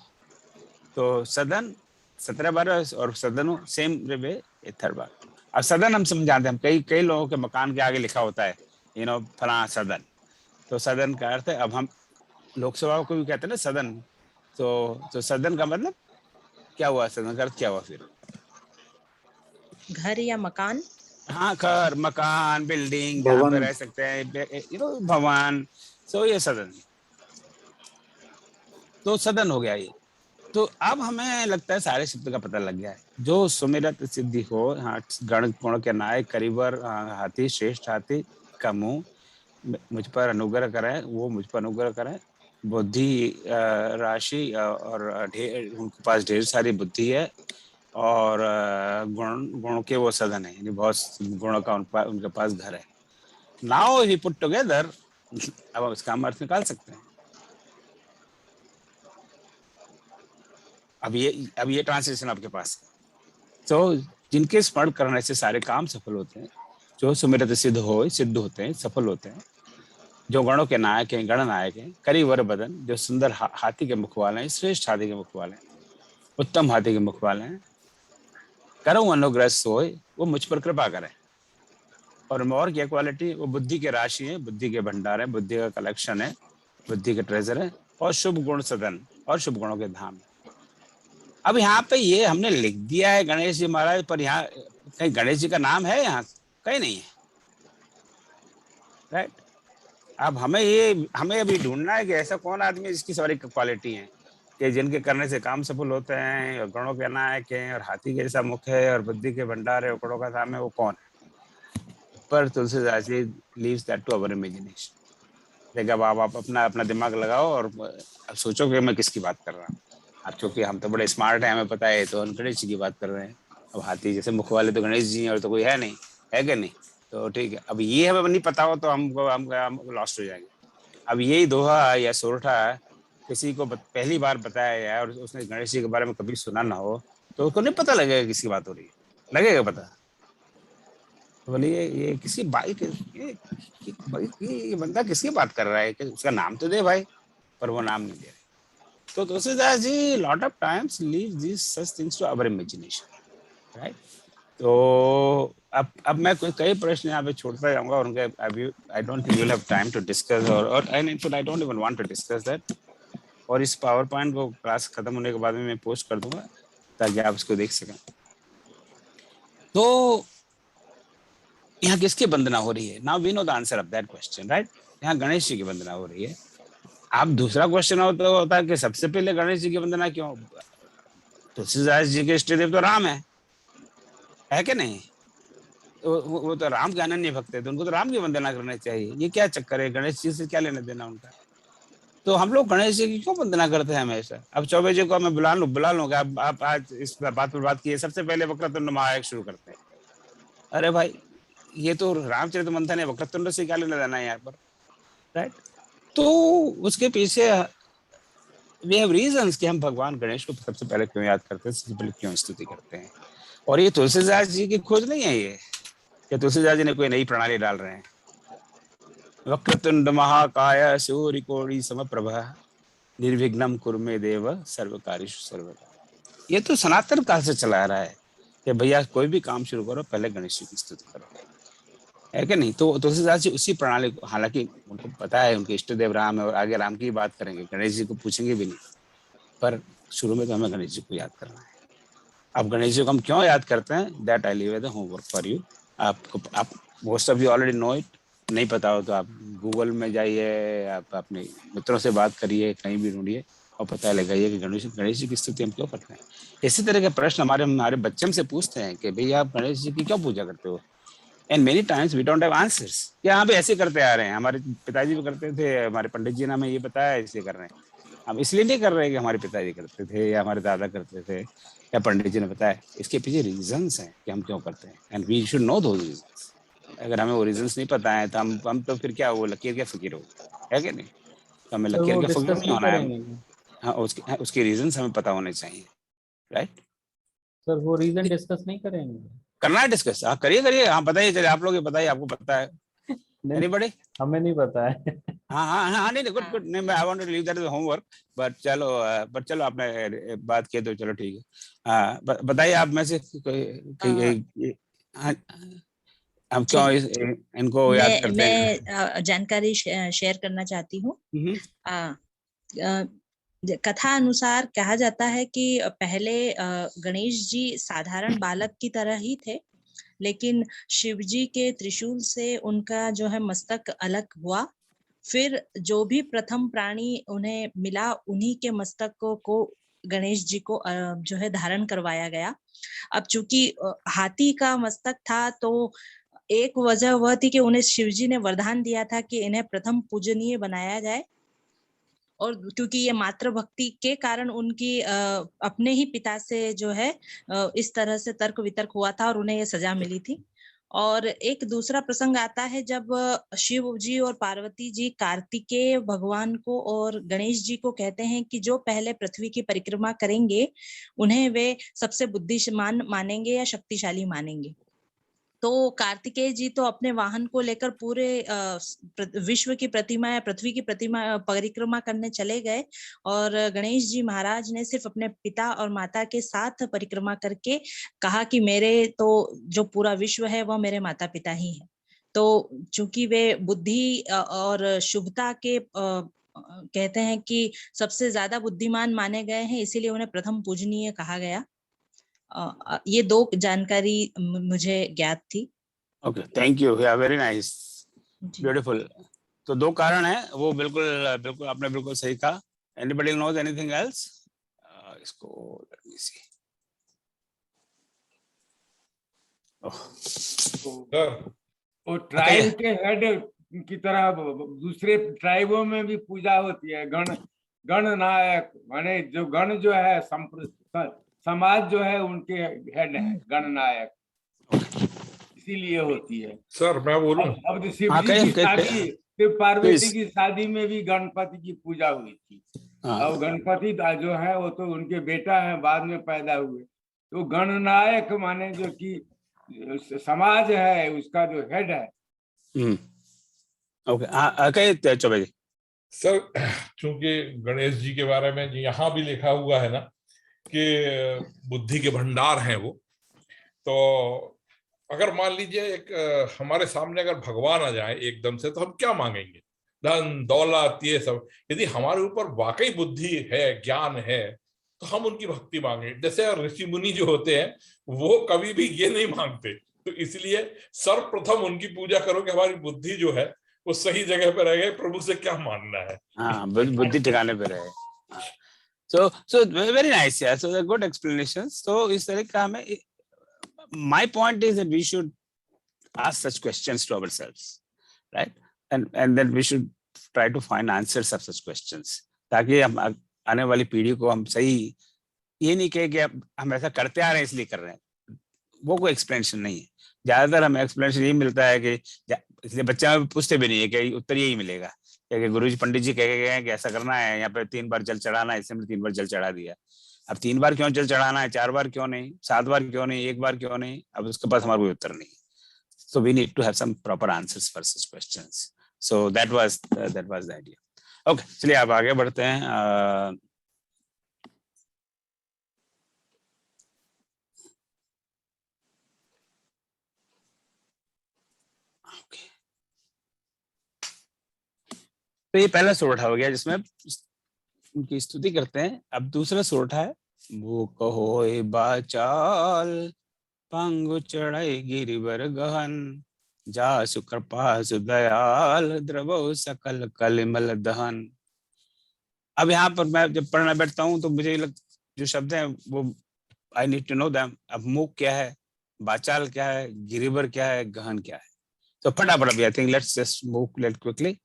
Speaker 1: तो सदन 17 बार, और सदन सेम वे 3rd बार। अब सदन हम समझाते हैं, कई लोगों के मकान के आगे लिखा होता है फलाना सदन, तो सदन का अर्थ है, अब हम लोकसभा को भी कहते हैं ना सदन, तो सदन का मतलब क्या हुआ? सदन का अर्थ क्या हुआ फिर?
Speaker 8: घर या मकान।
Speaker 1: हाँ, घर, मकान, बिल्डिंग, जहाँ पे रह सकते हैं, भवन, सो ये सदन, तो सदन हो गया ये। तो अब हमें लगता है सारे शब्द का पता लग गया है। जो सुमिरत सिद्धि हो, हाँ, गण गुण के नायक, करीबर, हाथी, श्रेष्ठ हाथी का मुंह, मुझ पर अनुग्रह करें, वो मुझ पर अनुग्रह करें। बुद्धि राशि, और उनके पास ढेर सारी बुद्धि है, और गुण के वो सदन है, यानी बहुत गुणों का उनके पास घर है। नाउ ही पुट टुगेदर, अब इसका हम अर्थ निकाल सकते हैं। अब ये ट्रांसलेशन आपके पास है। तो जिनके स्मरण करने से सारे काम सफल होते हैं, जो सुमिरत सिद्ध होते हैं, सफल होते हैं, जो गणों के नायक हैं, गणनायक हैं, करीवर बदन, जो सुंदर हाथी के मुख वाले हैं, श्रेष्ठ हाथी के मुख वाले हैं, उत्तम हाथी के मुख वाले हैं, करूं अनुग्रह सोए, वो मुझ पर कृपा करें। और मोर की क्वालिटी, वो बुद्धि के राशि है, बुद्धि के भंडार है, बुद्धि का कलेक्शन है, बुद्धि के ट्रेजर है, और शुभ गुण सदन, और शुभ गुणों के धाम। अब यहाँ पे ये हमने लिख दिया है गणेश जी महाराज, पर यहाँ कहीं गणेश जी का नाम है? यहाँ कहीं नहीं है, राइट? अब हमें अभी ढूंढना है कि ऐसा कौन आदमी जिसकी सारी क्वालिटी है, कि जिनके करने से काम सफल होते हैं, और गणों के नायक हैं, और हाथी के जैसा मुख है, और बुद्धि के भंडार है, और गुणों का धाम है, वो कौन है? पर Tulsidas ji leaves that to our imagination. देखा, आप अपना दिमाग लगाओ और अब सोचो कि मैं किसकी बात कर रहा हूँ। अब चूंकि हम तो बड़े स्मार्ट हैं, हमें पता है, तो गणेश जी की बात कर रहे हैं। अब हाथी जैसे मुख वाले तो गणेश जी हैं, और तो कोई है नहीं, है कि नहीं? तो ठीक है, अब ये हमें नहीं पता हो तो हम लॉस्ट हो जाएंगे। अब यही दोहा या सोरठा किसी को पहली बार बताया जाए, और उसने गणेश जी के बारे में कभी सुना ना हो, तो उसको नहीं पता लगेगा किसकी बात हो रही है, लगेगा पता? तो बोलिए ये किसी भाई ये बंदा किसकी बात कर रहा है, कि उसका नाम तो दे भाई, पर वो नाम नहीं दे रहे। तो तुलसीदास जी lot of times leave these such things to our imagination, right? तो अब मैं कई प्रश्न यहाँ पे छोड़ता जाऊंगा और उनके अभी I don't think we'll have time to discuss और and in fact I don't even want to discuss that. और इस पावर पॉइंट को क्लास खत्म होने के बाद में मैं पोस्ट कर दूंगा ताकि आप उसको देख सकें। तो यहाँ किसकी वंदना हो रही है? Now we know the answer of that question, right? यहाँ गणेश जी की वंदना हो रही है। आप दूसरा क्वेश्चन होता है कि सबसे पहले गणेश जी की वंदना क्यों? तुलसीदास जी के इष्ट देव तो राम है कि नहीं? वो तो राम के अनन्य भक्त है, तो उनको तो राम की वंदना करनी चाहिए। ये क्या चक्कर है? गणेश जी से क्या लेना देना उनका? तो हम लोग गणेश जी की क्यों वंदना करते हैं हमेशा? अब चौबे जी को मैं बुला लूंगा, आप आज इस बात पर बात किए, सबसे पहले वक्रतुंड महायज्ञ शुरू करते हैं। अरे भाई, ये तो रामचरितमंथन है, वक्रतुंड से क्या लेना देना है यहाँ पर, राइट? तो उसके पीछे वी हैव रीजंस कि हम भगवान गणेश को सबसे पहले क्यों याद करते हैं, सबसे पहले क्यों स्तुति करते हैं। और ये तुलसीदास जी की खोज नहीं है ये, कि तुलसीदास जी ने कोई नई प्रणाली डाल रहे हैं। वक्रतुंड महाकाय सूर्यकोटि समप्रभ निर्विघ्नं कुरु मे देव सर्वकार्येषु सर्वदा। ये तो सनातन काल से चला आ रहा है कि भैया कोई भी काम शुरू करो पहले गणेश जी की स्तुति करो, है कि नहीं? तो तुलसीदास जी उसी प्रणाली को, हालांकि उनको पता है उनके इष्ट देव राम है और आगे राम की बात करेंगे, गणेश जी को पूछेंगे भी नहीं, पर शुरू में तो हमें गणेश जी को याद करना है। अब गणेश जी को हम क्यों याद करते हैं, that I leave as the homework for you. आप most of you already know it. नहीं पता हो तो आप गूगल में जाइए, आप अपने मित्रों से बात करिए, कहीं भी ढूंढिए और पता लगाइए कि गणेश जी की स्तुति हम क्यों करते हैं। इसी तरह के प्रश्न हमारे बच्चे हमसे पूछते हैं कि भैया आप गणेश जी की क्यों पूजा करते हो, and many times we don't have answers. यहाँ पे ऐसे करते आ रहे हैं, हमारे पिताजी भी करते थे, हमारे पंडित जी ने हमें ये बताया, इसलिए कर रहे हैं। हम इसलिए नहीं कर रहे कि हमारे पिताजी करते थे या हमारे दादा करते थे या पंडित जी ने बताया। इसके पीछे रीजंस हैं कि हम क्यों करते हैं, and we should know those reasons. अगर हमें वो रीजंस नहीं पता है तो हम तो फिर क्या, वो लकीर के फकीर हो, है कि नहीं? तो हमें लकीर के फकीर नहीं होना है। हाँ, उसके रीजंस हमें पता होने चाहिए, राइट?
Speaker 5: सर वो रीजन डिस्कस नहीं करेंगे?
Speaker 1: करना है डिस्कस, हाँ करिए। हाँ बताइए, चलिए आप लोग बताइए, आपको पता है? एनीबॉडी?
Speaker 5: हमें नहीं पता है।
Speaker 1: हाँ नहीं गुड नहीं, मैं I want to leave that as homework, but चलो आपने बात की तो चलो ठीक है। हाँ बताइए आप में से हम क्यों इनको याद करते हैं?
Speaker 8: मैं जानकारी शेयर करना चाहती हूँ। कथा अनुसार कहा जाता है कि पहले गणेश जी साधारण बालक की तरह ही थे, लेकिन शिव जी के त्रिशूल से उनका जो है मस्तक अलग हुआ। फिर जो भी प्रथम प्राणी उन्हें मिला, उन्हीं के मस्तक को गणेश जी को जो है धारण करवाया गया। अब चूंकि हाथी का मस्तक था, तो एक वजह वह थी कि उन्हें शिवजी ने वरदान दिया था कि इन्हें प्रथम पूजनीय बनाया जाए, और क्योंकि ये मातृ भक्ति के कारण उनकी अपने ही पिता से जो है इस तरह से तर्क वितर्क हुआ था और उन्हें ये सजा मिली थी। और एक दूसरा प्रसंग आता है जब शिव जी और पार्वती जी कार्तिकेय भगवान को और गणेश जी को कहते हैं कि जो पहले पृथ्वी की परिक्रमा करेंगे उन्हें वे सबसे बुद्धिमान मानेंगे या शक्तिशाली मानेंगे। तो कार्तिकेय जी तो अपने वाहन को लेकर पूरे विश्व की प्रतिमा या पृथ्वी की प्रतिमा परिक्रमा करने चले गए, और गणेश जी महाराज ने सिर्फ अपने पिता और माता के साथ परिक्रमा करके कहा कि मेरे तो जो पूरा विश्व है वह मेरे माता पिता ही है। तो चूंकि वे बुद्धि और शुभता के कहते हैं कि सबसे ज्यादा बुद्धिमान माने गए हैं, इसीलिए उन्हें प्रथम पूजनीय कहा गया। ये दो जानकारी मुझे ज्ञात थी।
Speaker 1: Okay, thank you, very nice, beautiful. तो दो कारण है, वो बिल्कुल आपने बिल्कुल सही कहा। Anybody knows anything else? इसको लेट मी सी।
Speaker 11: वो ट्राइब के हेड की तरह दूसरे ट्राइबों में भी पूजा होती है। गण नायक माने जो गण जो है समाज जो है उनके हेड है गणनायक, इसीलिए होती है।
Speaker 6: सर मैं बोलूं?
Speaker 11: अब शिव जी की शादी, शिव पार्वती की शादी में भी गणपति की पूजा हुई थी। और गणपति जो है वो तो उनके बेटा है, बाद में पैदा हुए। तो गणनायक माने जो कि समाज है उसका जो हेड है।
Speaker 1: ओके, चौबे जी
Speaker 6: सर चूंकि गणेश जी के बारे में यहाँ भी लिखा हुआ है ना कि बुद्धि के भंडार हैं वो, तो अगर मान लीजिए एक हमारे सामने अगर भगवान आ जाए एकदम से, तो हम क्या मांगेंगे? धन दौलत ये सब। यदि हमारे ऊपर वाकई बुद्धि है, ज्ञान है, तो हम उनकी भक्ति मांगे। जैसे ऋषि मुनि जो होते हैं वो कभी भी ये नहीं मांगते, तो इसलिए सर्वप्रथम उनकी पूजा करो कि हमारी बुद्धि जो है वो सही जगह पे रह गए, प्रभु से क्या मानना है।
Speaker 1: हाँ, बुद्धि ठिकाने पे रहे। so very nice, yeah, so the good explanations. So इस तरह का हमें, my point is that we should ask such questions to ourselves, right? And then we should try to find answers of such questions, ताकि हम आने वाली पीढ़ी को हम सही ये नहीं कहे कि अब हम ऐसा करते आ रहे हैं इसलिए कर रहे हैं, वो कोई एक्सप्लेनेशन नहीं है। ज्यादातर हमें एक्सप्लेनेशन यही मिलता है कि इसलिए बच्चा पूछते भी नहीं है कि उत्तर यही मिलेगा कि गुरुजी पंडित जी कह के गए हैं कि ऐसा करना है, यहाँ पे 3 बार जल चढ़ाना है, इससे हमने 3 बार जल चढ़ा दिया। अब 3 बार क्यों जल चढ़ाना है, 4 बार क्यों नहीं, 7 बार क्यों नहीं, 1 बार क्यों नहीं? अब उसके पास हमारा कोई उत्तर नहीं। So we need to have some proper answers for such questions. So that was the idea. Okay, चलिए अब आगे बढ़ते हैं। तो ये पहला सोरठा हो गया जिसमें उनकी स्तुति करते हैं। अब दूसरा सोरठा है, भूख होए बाचाल पंगु चढ़ाई गिरिवर गहन जासु कृपा सुदयाल द्रवो सकल कलिमल दहन। अब यहाँ पर मैं जब पढ़ना बैठता हूँ तो मुझे जो शब्द हैं वो I need to know them. अब मूक क्या है, बाचाल क्या है, गिरिवर क्या है, गहन क्या है? तो फटाफट अभी I think let's just move let quickly.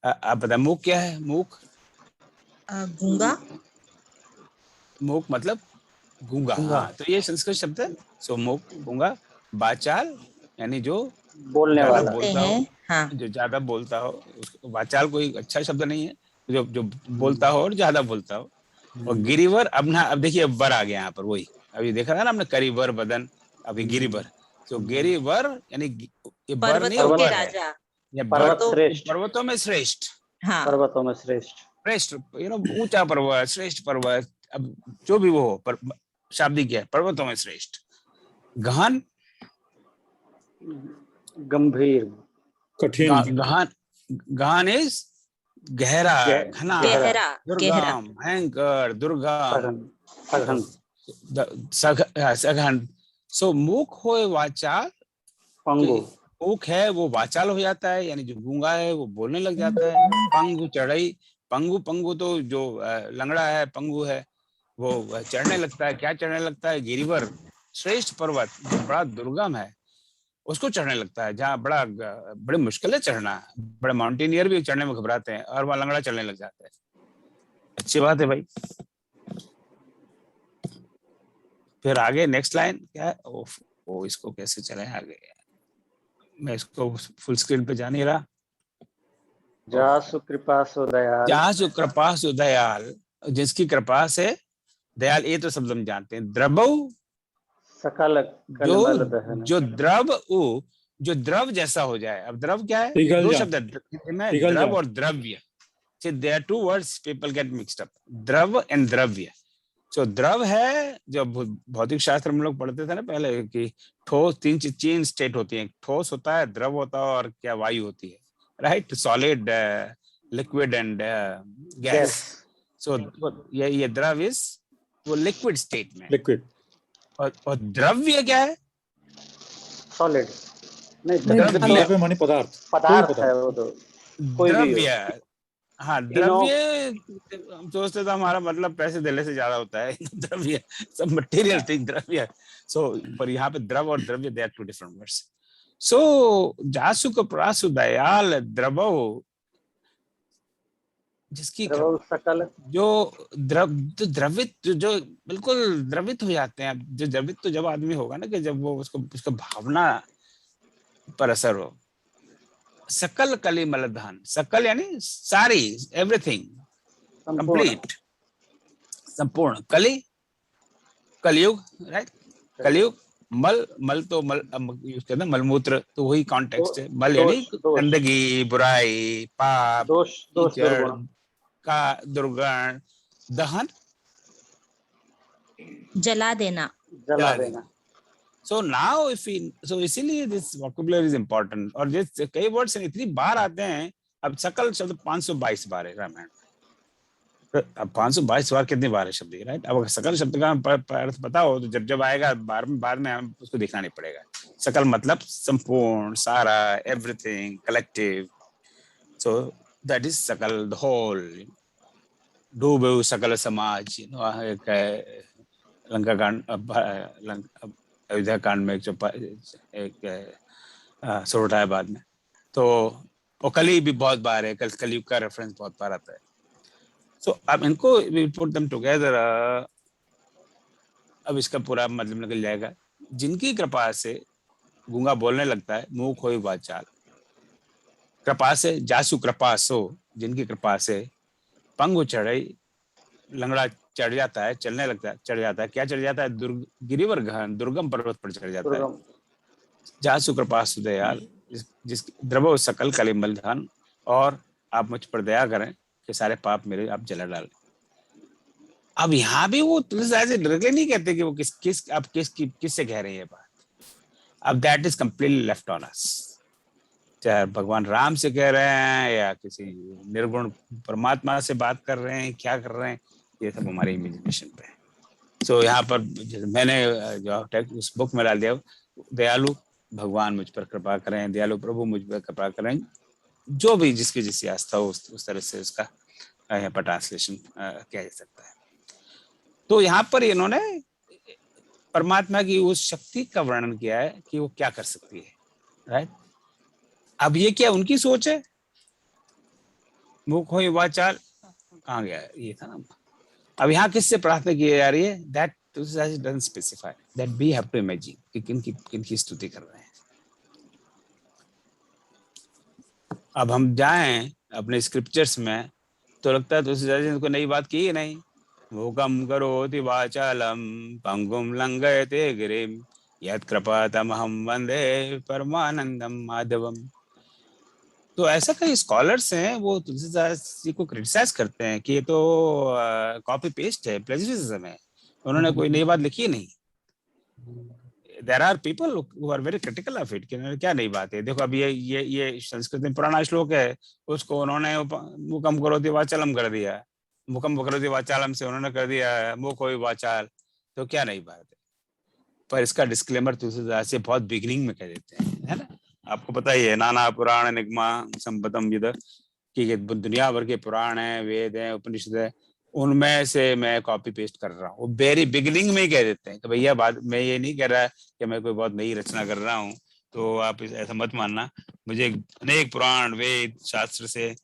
Speaker 1: आप बताएं मूक क्या है? मूक
Speaker 8: गूंगा।
Speaker 1: मूक मतलब गूंगा। हाँ, तो ये संस्कृत शब्द है। सो मूक गूंगा, बाचाल यानी जो
Speaker 10: बोलने वाला
Speaker 1: बोलता हो,
Speaker 8: हाँ।
Speaker 1: जो ज्यादा बोलता हो। वाचाल कोई अच्छा शब्द नहीं है, जो बोलता हो और ज्यादा बोलता हो। और गिरिवर, अब देखिए अब वर आ गया यहाँ पर, वही अभी देखा था ना हमने, करिवर बदन, अभी गिरिवर। तो गिरिवर यानी ये वर नहीं,
Speaker 8: पर्वतों के
Speaker 1: वर है।
Speaker 8: राजा,
Speaker 1: ये पर्वतों में श्रेष्ठ,
Speaker 8: हाँ,
Speaker 10: पर्वतों में श्रेष्ठ,
Speaker 1: श्रेष्ठ ऊंचा पर्वत, श्रेष्ठ पर्वत, अब जो भी वो हो, पर शाब्दिक है, पर्वतों में श्रेष्ठ। गहन
Speaker 10: गंभीर,
Speaker 2: कठिन,
Speaker 1: गहन इज गहरा, घना, दुर्गम, भयंकर, दुर्गम, सघन। सो मूक होए वाचाल,
Speaker 10: पंगु,
Speaker 1: मूक है वो वाचाल हो जाता है, यानी जो गूंगा है वो बोलने लग जाता है। पंगु चढ़ाई, पंगु तो जो लंगड़ा है, पंगु है, वो चढ़ने लगता है। क्या चढ़ने लगता है? गिरिवर, श्रेष्ठ पर्वत जो बड़ा दुर्गम है उसको चढ़ने लगता है, जहाँ बड़ी मुश्किल है चढ़ना। बड़े माउंटेनियर भी चढ़ने में घबराते हैं और वहां लंगड़ा चढ़ने लग जाता है। अच्छी बात है भाई। फिर आगे नेक्स्ट लाइन क्या है? ओ इसको कैसे चले आगे, मैं इसको फुल स्क्रीन पे जा नहीं रहा।
Speaker 10: जासु कृपा सुदयाल,
Speaker 1: जासु कृपा सुदयाल, जिसकी कृपा से दयाल, ये तो शब्द हम जानते हैं। द्रवौ,
Speaker 10: सकल कलिमल दहन,
Speaker 1: जो द्रव जैसा हो जाए। अब द्रव क्या है? दो शब्द है, द्रव और द्रव्य। There are two words people get mixed up, द्रव एंड द्रव्य। तो द्रव है जो भौतिक शास्त्र में लोग पढ़ते थे ना पहले कि ठोस, तीन स्टेट होती है, ठोस होता है, द्रव होता है और क्या वायु होती है, right? Solid, liquid and gas. So ये द्रव इज वो लिक्विड स्टेट में,
Speaker 2: लिक्विड।
Speaker 1: और द्रव्य क्या है?
Speaker 10: सॉलिड नहीं,
Speaker 2: द्रव्य माने पदार्थ
Speaker 10: है वो तो
Speaker 1: द्रव्य। हाँ, द्रव्य हम सोचते तो हमारा मतलब पैसे देने से ज्यादा होता है। द्रव्य सब मटेरियल थिंग, द्रव्य। सो पर यहाँ पे द्रव और द्रव्य, they are two different words. So जासु को प्रासु दयाल द्रवो, जिसकी
Speaker 10: सकल,
Speaker 1: जो द्रवित, जो बिल्कुल द्रवित हो जाते हैं। जो द्रवित तो जब आदमी होगा ना कि जब वो उसका भावना पर असर हो। सकल कलिमल दहन, सकल यानी सारी, एवरीथिंग, कंप्लीट, संपूर्ण। कलयुग, राइट? कलयुग, मल तो यूज करते हैं, मलमूत्र, तो वही कॉन्टेक्स्ट है। मल यानी गंदगी, बुराई, पाप, का दुर्गण दहन
Speaker 8: जला देना।
Speaker 10: जला देना।
Speaker 1: So now if we, so इसीलिए this vocabulary is important। और जिस कई वर्ड्स इतनी बार आते हैं, अब सकल शब्द 522 बार है रामायण। अब 522 बार कितनी बार है शब्द, राइट? अब सकल शब्द का अर्थ पता हो तो जब आएगा बाद में हम उसको देखना नहीं पड़ेगा। सकल मतलब संपूर्ण, सारा, everything, collective. So that is सकल, द होल। डूबे सकल समाज, एक लंका कांड, अयोध्या कांड में एक सोरठा है बाद में। तो और कली भी बहुत बार है, कलयुग का रेफरेंस बहुत बार आता है। सो अब इनको पुट देम टुगेदर, अब इसका पूरा मतलब निकल जाएगा। जिनकी कृपा से गूंगा बोलने लगता है, मुंह खोई वाचाल। कृपा से, जासु कृपा सो, जिनकी कृपा से पंगु चढ़ई, लंगड़ा चढ़ जाता है, चलने लगता है, चढ़ जाता है। क्या चढ़ जाता है? गिरिवर गहन, दुर्गम पर्वत पर चढ़ जाता है। जासु कृपा सुदयाल, जिस द्रवो सकल कलिमल धन, और आप मुझ पर दया करें कि सारे पाप मेरे आप जला डालें। अब यहाँ भी वो तुलसीदास जी डायरेक्टली नहीं कहते कि वो किससे कह रहे हैं ये बात। अब that is completely left on us. चाहे भगवान राम से कह रहे हैं या किसी निर्गुण परमात्मा से बात कर रहे हैं, क्या कर रहे हैं, ये सब हमारे इमेजिनेशन पे है। सो यहाँ पर मैंने जो उस बुक में डाल दिया, दयालु भगवान मुझ पर कृपा करें, दयालु प्रभु मुझ पर कृपा करें। जो भी जिसकी जिसकी आस्था हो उस तरह से उसका यहाँ पर ट्रांसलेशन किया जा सकता है। तो यहाँ पर इन्होंने परमात्मा की उस शक्ति का वर्णन किया है कि वो क्या कर सकती है, राइट? अब ये क्या उनकी सोच है? मुख हो वाचाल कहाँ गया है? ये था ना। अब यहाँ किससे प्रार्थना की जा रही है? That doesn't specify, that we have to imagine कि किनकी स्तुति कर रहे हैं। अब हम जाएं अपने स्क्रिप्चर्स में तो लगता है तुलसीदास जी ने कोई नई बात की ही नहीं। मूकं करोति वाचालम पंगुम लंघयते गिरिम यत्कृपातमहं वंदे परमानंदम माधवम। तो ऐसा कई स्कॉलर्स हैं वो तुलसीदास जी को क्रिटिसाइज करते हैं कि ये तो कॉपी पेस्ट है, प्लेजरिज्म है, उन्होंने कोई नई बात लिखी नहीं। There are people who are very critical of it कि क्या नई बात है। देखो अब ये संस्कृत में पुराना श्लोक है, उसको उन्होंने मुकम करोति वाचालम कर दिया, मुकम करोति वाचालम से उन्होंने कर दिया मुख होई वाचाल, तो क्या नई बात है। पर इसका डिस्क्लेमर तुलसीदास जी बहुत बिगिनिंग में कह देते हैं, है ना। आपको पता ही है, नाना पुराण निगमा संपतम विद, कि दुनिया भर के पुराण है, वेद है, उपनिषद है, उनमें से मैं कॉपी पेस्ट कर रहा हूँ। वो वेरी बिगिनिंग में ही कह देते हैं कि भैया बात मैं ये नहीं कह रहा कि मैं कोई बहुत नई रचना कर रहा हूँ, तो आप ऐसा मत मानना। मुझे अनेक पुराण वेद शास्त्र से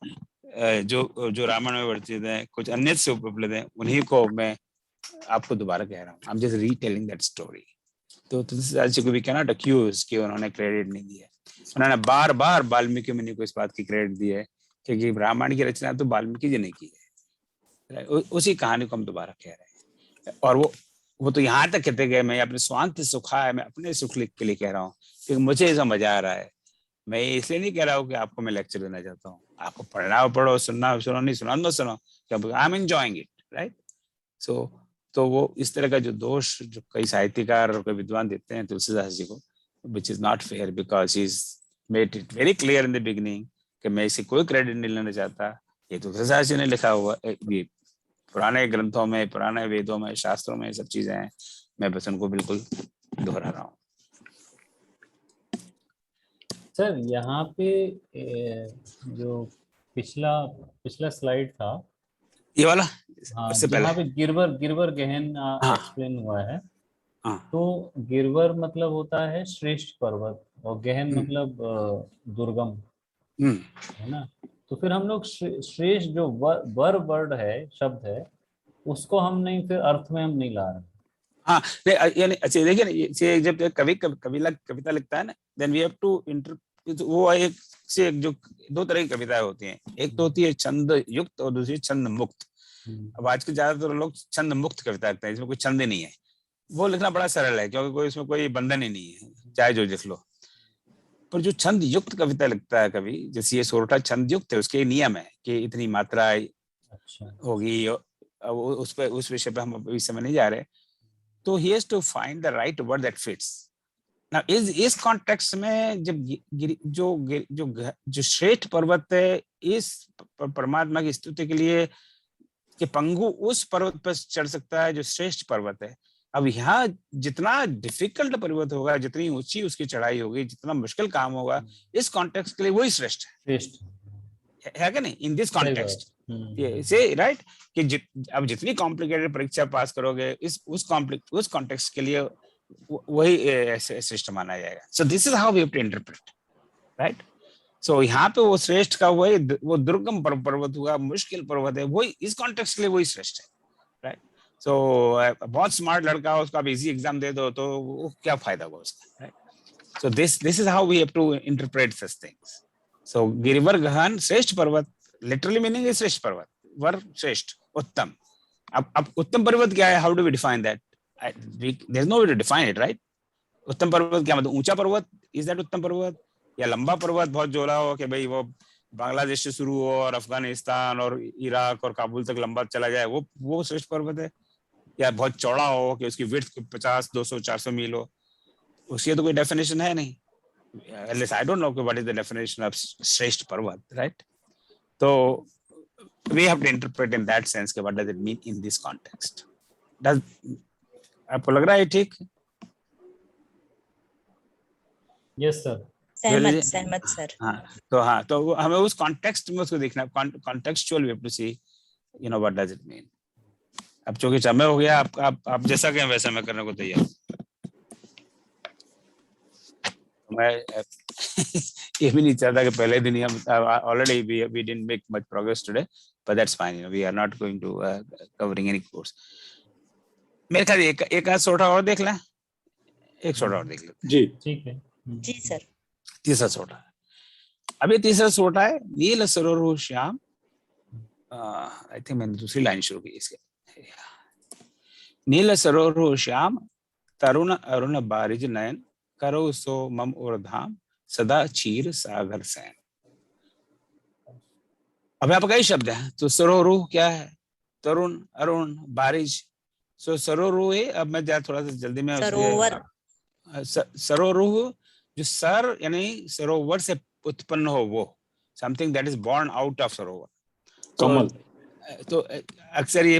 Speaker 1: जो रामायण में वर्णित है, कुछ अन्य से उपलब्ध है, उन्हीं को मैं आपको दोबारा कह रहा हूँ। आई am just retelling that story. तो तुलसीदास जी को भी कैनॉट अक्यूज कि उन्होंने क्रेडिट नहीं दिया। उन्होंने बार बार वाल्मीकि मुनि को इस बात की क्रेडिट दी है क्योंकि रामायण की रचना तो वाल्मीकि जी ने की है। उसी कहानी को हम दोबारा कह रहे हैं। और वो तो यहाँ तक कहते गए, मैं अपने स्वांत सुखा है, मैं अपने सुख के लिए कह रहा हूँ क्योंकि मुझे ऐसा मजा आ रहा है। मैं इसलिए नहीं कह रहा हूँ कि आपको मैं लेक्चर देना चाहता हूँ। आपको पढ़ना हो पढ़ो, सुनना हो सुनो, नहीं सुना मत सुनो, I am enjoying it, right. So तो वो इस तरह का जो दोष जो कई साहित्यकार और कई विद्वान देते हैं तुलसीदास जी को, which is not fair because he's made it very clear in the beginning कि मैं इसे कोई क्रेडिट नहीं लेना चाहता। ये तुलसीदास जी ने लिखा हुआ, ये पुराने ग्रंथों में, पुराने वेदों में, शास्त्रों में सब चीजें हैं, मैं बस उनको बिल्कुल दोहरा रहा हूँ।
Speaker 5: सर यहाँ पे जो पिछला स्लाइड था,
Speaker 1: ये वाला,
Speaker 5: हाँ,
Speaker 1: उससे पहले
Speaker 5: जहाँ पे गिरवर गहन एक्सप्लेन हुआ है। तो गिरवर मतलब होता है श्रेष्ठ पर्वत और गहन मतलब दुर्गम, है ना। तो फिर हम लोग श्रेष्ठ जो वर्ड है, शब्द है, उसको हम नहीं, फिर अर्थ में हम नहीं ला रहे।
Speaker 1: हाँ नहीं, यानी अच्छा देखिए ना, जब कविता लिखता है ना, देन वी हैव टू वो एक से जो दो तरह की कविताएं होती हैं, एक तो होती है छंद युक्त और दूसरी छंद मुक्त। अब आज के ज्यादातर लोग छंद मुक्त कविता लिखते हैं, इसमें कोई छंद नहीं है। वो लिखना बड़ा सरल है क्योंकि कोई इसमें कोई बंधन ही नहीं है, चाहे जो लिख लो। पर जो छंद युक्त कविता लिखता है कवि, जैसे ये सोरठा छंद युक्त है, उसके नियम है कि इतनी मात्रा
Speaker 5: अच्छा
Speaker 1: होगी। अब उस विषय पे हम अभी समय नहीं जा रहे। तो he has to find the right word that fits. Now इस कॉन्टेक्स्ट में जब जो श्रेष्ठ पर्वत है इस परमात्मा की स्तुति के लिए कि पंगु उस पर्वत पर चढ़ सकता है जो श्रेष्ठ पर्वत है। अब यहाँ जितना डिफिकल्ट पर्वत होगा, जितनी ऊंची उसकी चढ़ाई होगी, जितना मुश्किल काम होगा, इस कॉन्टेक्स्ट के लिए वही श्रेष्ठ है क्या नहीं? इन दिस कॉन्टेक्स्ट ये से राइट कि अब जितनी कॉम्प्लिकेटेड परीक्षा पास करोगे उस कॉन्टेक्स्ट के लिए वही श्रेष्ठ माना जाएगा। So this is how we have to interpret, right? So यहाँ पे वो श्रेष्ठ का वो दुर्गम पर्वत हुआ, मुश्किल पर्वत है, वही इस कॉन्टेक्स्ट के लिए वही श्रेष्ठ है, राइट? सो बहुत स्मार्ट लड़का हो, उसको आप इजी एग्जाम दे दो तो वो क्या फायदा होगा उसका, right? So this is how we have to interpret such things. So गिरिवर गहन श्रेष्ठ पर्वत, लिटरली मीनिंग है श्रेष्ठ पर्वत, वर श्रेष्ठ, उत्तम। अब उत्तम पर्वत क्या है? How do we define that? There is no way to define it, right? उत्तम पर्वत क्या मतलब? ऊंचा पर्वत, इज दैट उत्तम पर्वत? या लंबा पर्वत बहुत जोला हो कि भाई वो बांग्लादेश से शुरू हो और अफगानिस्तान और इराक और काबुल तक लंबा चला जाए, वो श्रेष्ठ पर्वत है? या बहुत चौड़ा हो कि उसकी विड्थ 50, 200, 400 मील हो? उसकी तो कोई डेफिनेशन है नहीं। At least I don't know what is the definition of श्रेष्ठ पर्वत, right? So we have to interpret in that sense what does it mean in this context. आपको लग रहा है ठीक?
Speaker 5: Yes sir.
Speaker 8: सहमत सर।
Speaker 1: हाँ, तो हमें उस कॉन्टेक्स्ट में उसको देखना, contextual we have to see, you know, what does it mean. अब चूंकि समय हो गया, आप जैसा कहें वैसा मैं करने को तैयार। मैं ये भी नहीं चाहता कि पहले दिन ही हम already we didn't make much progress today, but that's fine, you know, we are not going to covering any course. मेरे ख्याल एक आध सोटा और देख लें, एक सोटा और देख लेते
Speaker 2: जी
Speaker 5: ठीक है।
Speaker 8: जी सर।
Speaker 1: तीसरा सोटा, अब ये तीसरा सोटा है, नील सरोवर श्याम। आई थिंक मैंने दूसरी लाइन शुरू की इसके। नील सरोवर श्याम तरुण अरुण बारिज नयन, करो सो मम और धाम सदा चीर सागर सैन। अब यहाँ पर कई शब्द हैं, तो सरोवर क्या है? तरुण, अरुण, बारिज। सो सरोवर है, अब मैं थोड़ा सा जल्दी में
Speaker 8: सरोवर।
Speaker 1: सरोवर जो सर यानी सरोवर से उत्पन्न हो, वो something that is born out of सरोवर।
Speaker 2: कमल।
Speaker 1: तो अक्सर ये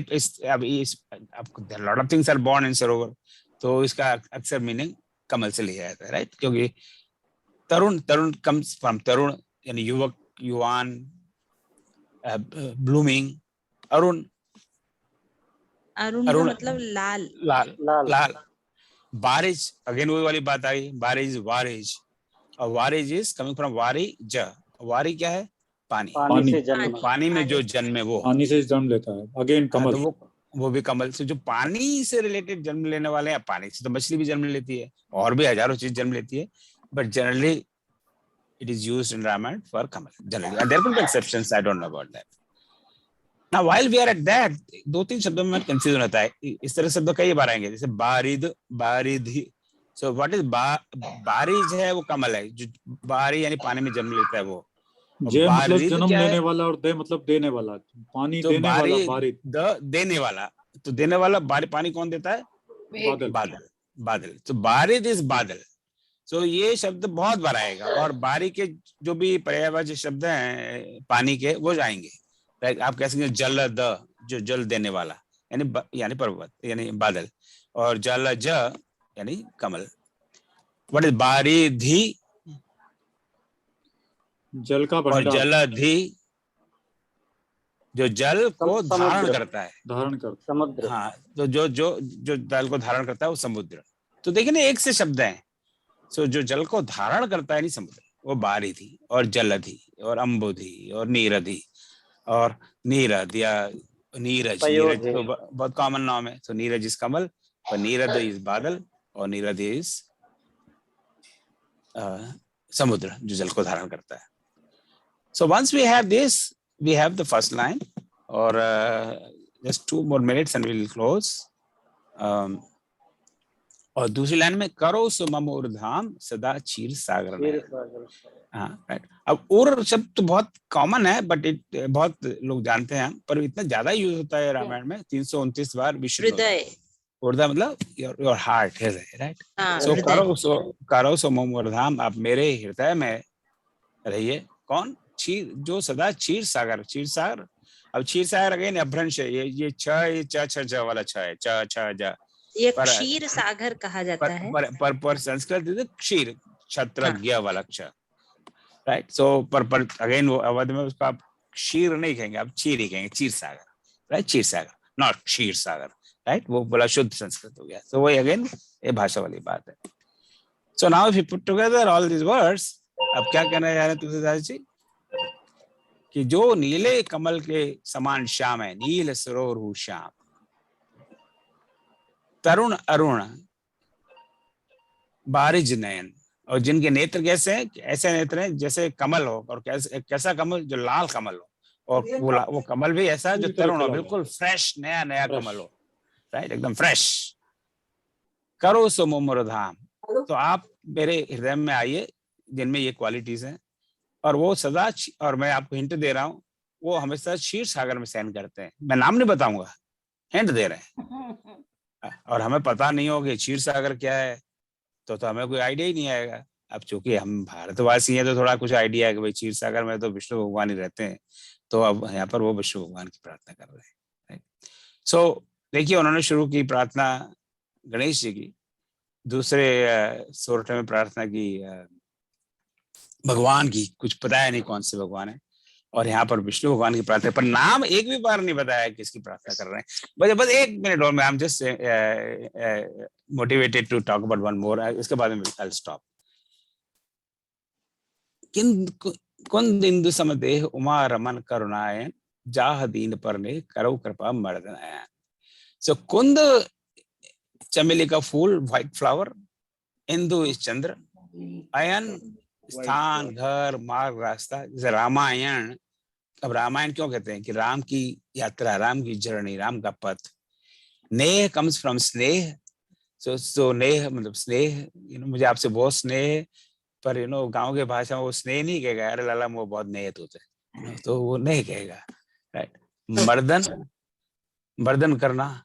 Speaker 1: lot of things are born in सरोवर, तो इसका अक्सर मीनिंग कमल से लिया जाता है, राइट? क्योंकि तरुण कम्स फ्रॉम तरुण यानी युवक, युवान, ब्लूमिंग। अरुण
Speaker 8: का मतलब लाल।
Speaker 1: लाल। बारिज, अगेन वही वाली बात आई, बारिज, वारिज, और वारिज इज कमिंग फ्रॉम वारी ज। वारी क्या है? पानी।
Speaker 10: से जन्म।
Speaker 1: पानी में जो जन्म है वो
Speaker 2: पानी से जन्म लेता है, अगेन कमल।
Speaker 1: तो वो भी कमल से, जो पानी से रिलेटेड जन्म लेने वाले हैं। पानी से तो मछली भी जन्म लेती है और भी हजारों चीज जन्म लेती है, but generally it is used in Ramayan for कमल generally, and there could be exceptions, I don't know about that. Now while we are at that, दो तीन शब्दों में कंफ्यूजन होता है। इस तरह शब्द कई बार आएंगे, जैसे बारिद, बारिधि। सो व्हाट इज बारिज है वो कमल है, जो बारी यानी पानी में जन्म लेता है वो।
Speaker 2: जे मतलब जन्म लेने वाला और दे मतलब देने वाला, पानी तो देने वाला, बारिद
Speaker 1: देने वाला। तो देने वाला पानी कौन देता है? बादल। तो बारिद इज बादल। सो ये शब्द बहुत बार आएगा, और बारी के जो भी पर्यायवाची शब्द हैं पानी के, वो जाएंगे। आप कह सकते हैं जल द, जो जल देने वाला यानी पर्वत यानी बादल, और जल ज यानी कमल। What is बारिधि?
Speaker 2: जल का भंडार।
Speaker 1: और जलधि जो जल को धारण करता है,
Speaker 10: समुद्र।
Speaker 1: हाँ, तो जो जल को धारण करता है वो समुद्र। तो देखिए ना, एक से शब्द हैं। सो जो जल को धारण करता है नहीं समुद्र, वो बारिधि और जलधि और अम्बुधि और नीरधि और नीरद या नीरज। नीरज तो बहुत कॉमन नाम है। तो नीरज इज कमल, और नीरद इज बादल, और नीरद इज समुद्र जो जल को धारण करता है। So once we have this, we have the first line, or just 2 more minutes and we'll close. और दूसरी लाइन में करो सो मम ऊर्ध्वाम सदा क्षीर सागर
Speaker 10: क्षीर
Speaker 1: नयन।
Speaker 10: सागर।
Speaker 1: हाँ राइट। अब उर शब्द तो बहुत कॉमन है, बट बहुत लोग जानते हैं, पर इतना ज्यादा यूज होता है रामायण में, 329 बार विष्णु।
Speaker 8: हृदय।
Speaker 1: ऊर्ध्व मतलब योर हार्ट है, राइट।
Speaker 8: हाँ,
Speaker 1: सो
Speaker 8: हृदय।
Speaker 1: करो सो मम ऊर्ध्वाम, आप मेरे हृदय में रहिए। कौन? क्षीर, जो सदा क्षीर सागर। क्षीर सागर, अब क्षीर सागर अगेन अभ्रंश है, ये छ वाला छ है, छ जा।
Speaker 8: ये
Speaker 1: पर
Speaker 8: क्षीर सागर कहा जाता है।
Speaker 1: पर संस्कृत इज क्षीर, छत्र
Speaker 8: हाँ।
Speaker 1: ज्ञ वाला क्ष, राइट। सो पर अगेन वो अवध में उसका आप क्षीर नहीं कहेंगे, आप क्षीर ही कहेंगे, Kshir Sagar, right. Kshir Sagar, not Kshir Sagar, right. वो बड़ा शुद्ध संस्कृत हो गया। तो वही अगेन ये भाषा वाली बात है। So now if you put together all this words, अब क्या कहना चाह रहे हैं तुलसीदास जी? कि जो नीले कमल के समान श्याम है, नील सरोवर श्याम, तरुण अरुण बारिज नयन, और जिनके नेत्र कैसे हैं? ऐसे नेत्र हैं जैसे कमल हो, और कैसा कमल? जो लाल कमल हो, और वो कमल भी ऐसा जो तरुण हो, बिल्कुल फ्रेश, नया कमल हो, राइट, एकदम फ्रेश। करो सो मुमुर धाम, तो आप मेरे हृदय में आइए जिनमें ये क्वालिटीज हैं, और वो सदा, और मैं आपको हिंट दे रहा हूँ, वो हमेशा क्षीर सागर में शयन करते हैं। मैं नाम नहीं बताऊंगा, हिंट दे रहे हैं। और हमें पता नहीं होगा कि क्षीर सागर क्या है, तो हमें कोई आइडिया ही नहीं आएगा। अब चूंकि हम भारतवासी हैं तो थोड़ा कुछ आइडिया है कि भाई क्षीर सागर में तो विष्णु भगवान ही रहते हैं, तो अब यहाँ पर वो विष्णु भगवान की प्रार्थना कर रहे हैं। सो देखिए, उन्होंने शुरू की प्रार्थना गणेश जी की, दूसरे सोरठे में प्रार्थना की भगवान की, कुछ बताया नहीं कौन से भगवान है, और यहाँ पर विष्णु भगवान की प्रार्थना, पर नाम एक भी बार नहीं बताया किसकी प्रार्थना कर रहे हैं। बस 1 मिनट और, मैं I am just motivated to talk about one more, इसके बाद में आई विल स्टॉप। कुंद इंदु समदेह उमा रमन करुणायन, जाह दीन पर ने करो कृपा मर्दनायन। सो कुंद चमेली का फूल, व्हाइट फ्लावर, इंदु इस चंद्र, अयन स्थान, घर, मार्ग, रास्ता, जैसे रामायण। अब रामायण क्यों कहते हैं? कि राम की यात्रा, राम की जर्नी, राम का पथ। नेह कम्स फ्रॉम स्नेह, सो नेह मतलब स्नेह, मुझे आपसे बहुत स्नेह, पर गांव के भाषा में वो स्नेह नहीं कहेगा, अरे लाला वो बहुत नेहत होते हैं, तो वो नहीं कहेगा, राइट। मर्दन करना,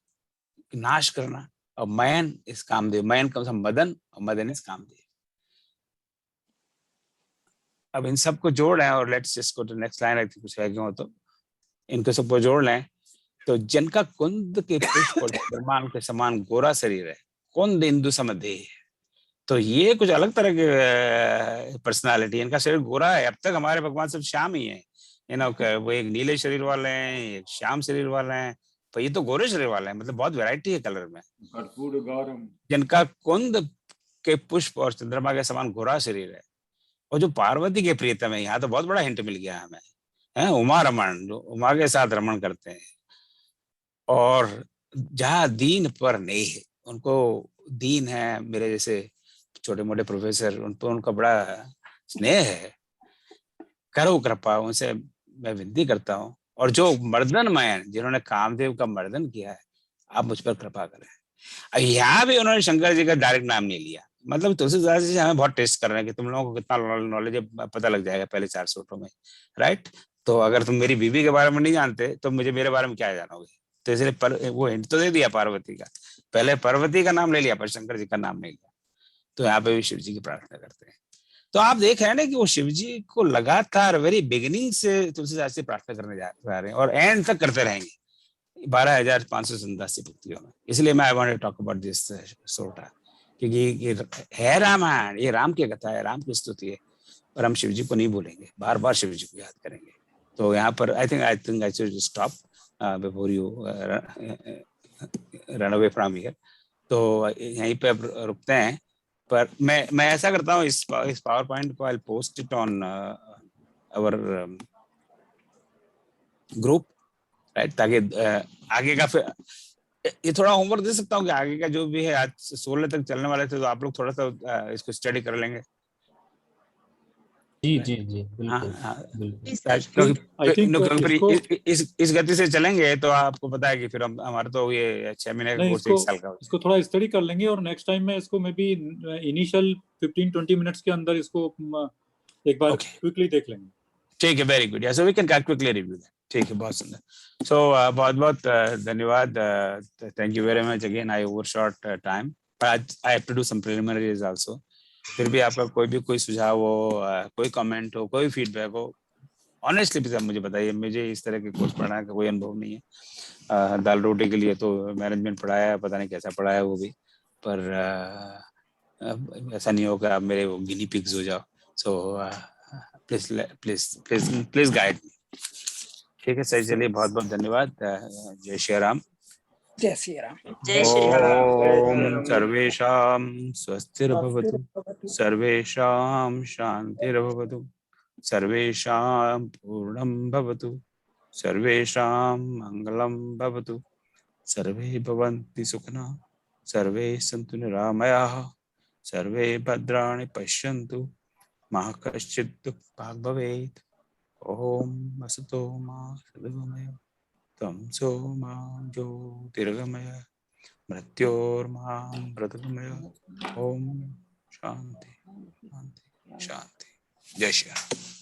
Speaker 1: नाश करना, और मयन इस कामदेव, मयन कम्स फ्रॉम मदन, और मदन इस कामदेव। अब इन सबको जोड़ लें, और let's just go to next line, कुछ रह गया हो तो इनको सबको जोड़ लें। तो जिनका कुंद के पुष्प और चंद्रमान के समान गोरा शरीर है, कुंद इंदु समदेह, तो ये कुछ अलग तरह के पर्सनालिटी, इनका शरीर गोरा है। अब तक हमारे भगवान सब श्याम ही है, वो एक नीले शरीर वाले हैं, एक श्याम शरीर वाले हैं, तो ये तो गोरे शरीर वाले हैं, मतलब बहुत वैरायटी है कलर में।
Speaker 11: भरपूर गौरव।
Speaker 1: जिनका कुंद के पुष्प और चंद्रमा के समान गोरा शरीर है, और जो पार्वती के प्रियतम है, यहाँ तो बहुत बड़ा हिंट मिल गया हमें, है उमा रमन, जो उमा के साथ रमन करते हैं। और जहाँ दीन पर नेह, उनको दीन है, मेरे जैसे छोटे मोटे प्रोफेसर, उन पर उनका बड़ा स्नेह है। करो कृपा, उनसे मैं विनती करता हूँ। और जो मर्दन मयन, जिन्होंने कामदेव का मर्दन किया है, आप मुझ पर कृपा करें। अब यहाँ भी उन्होंने शंकर जी का डायरेक्ट नाम नहीं लिया, मतलब तुलसीदास जी हमें बहुत टेस्ट कर रहे हैं कि तुम लोगों को कितना नॉलेज है, पता लग जाएगा पहले 4 सूत्रों में, राइट। तो अगर तुम मेरी बीवी के बारे में नहीं जानते तो मुझे मेरे बारे में क्या जानोगे? तो इसलिए वो हिंट तो दे दिया पार्वती का, पहले पार्वती का नाम ले लिया, पर शंकर जी का नाम नहीं लिया। तो यहाँ पे भी शिव जी की प्रार्थना करते हैं। तो आप देख रहे हैं ना कि वो शिव जी को लगातार वेरी बिगिनिंग से तुलसीदास जी प्रार्थना करने जा रहे हैं, और एंड तक करते रहेंगे 12,587 पंक्तियों में। इसलिए मैं I want to talk about this सोरठा, क्योंकि ये है रामायण, ये राम की कथा है, राम की स्तुति है, और हम शिव जी को नहीं भूलेंगे, बार बार शिव जी को याद करेंगे। तो यहाँ पर I think I should stop before you run away from here. तो यहीं पे अब रुकते हैं, पर मैं ऐसा करता हूँ, इस पावर पॉइंट को I post it on our group, right, ताकि आगे का फिर ये थोड़ा होमवर्क दे सकता हूँ कि आगे का जो भी है, आज 16 तक चलने वाले थे, तो आप लोग थोड़ा सा इसको स्टडी कर लेंगे।
Speaker 5: जी जी जी
Speaker 1: हाँ
Speaker 5: बिल्कुल
Speaker 1: हाँ
Speaker 5: बिल्कुल।
Speaker 8: जी सर।
Speaker 1: क्योंकि
Speaker 2: I think
Speaker 1: क्योंकि फिर
Speaker 2: इसको
Speaker 1: इस गति से चलेंगे तो आपको पता है कि फिर हम हमारा तो ये 6 महीने का
Speaker 2: नहीं,
Speaker 1: कोर्स 1 साल का हो जाएगा।
Speaker 2: इसको थोड़ा स्टडी कर लेंगे और नेक्स्ट टाइम में इसको मे बी इनिशियल 15-20 मिनट्स के अंदर इसको एक बार
Speaker 1: Okay.
Speaker 2: क्विकली देख लेंगे।
Speaker 1: ठीक है, very good. So we can quickly review that. ठीक है, बहुत सुंदर। सो बहुत बहुत धन्यवाद। Thank you very much again. I overshot time, but I have to do some preliminaries also. फिर भी आपका कोई सुझाव हो, कोई कमेंट हो, कोई फीडबैक हो, ऑनेस्टली प्लीज आप मुझे बताइए। मुझे इस तरह के कोर्स पढ़ाने का कोई अनुभव नहीं है। दाल रोटी के लिए तो मैनेजमेंट पढ़ाया है, पता नहीं कैसा पढ़ाया वो भी, पर ऐसा नहीं हो कि आप मेरे वो गिनी पिग्स हो जाओ। So please please please please guide. ठीक है सर, चलिए बहुत बहुत धन्यवाद। जय श्री राम।
Speaker 8: जय श्री राम।
Speaker 1: ओम सर्वेषां स्वस्तिर्भवतु, सर्वेषां शान्तिर्भवतु, सर्वेषां पूर्णं भवतु, सर्वेषां मंगलं भवतु, सर्वे भवन्ति सुखिनः, सर्वे सन्तु निरामयाः, सर्वे भद्राणि पश्यन्तु, मा कश्चित् दुःखभाग् भवेत्। ओम असतो मा सद्गमय, तमसो मा ज्योतिर्गमय, मृत्योर्मामृतगमय। ओम शांति शांति शांति। जय श्री राम।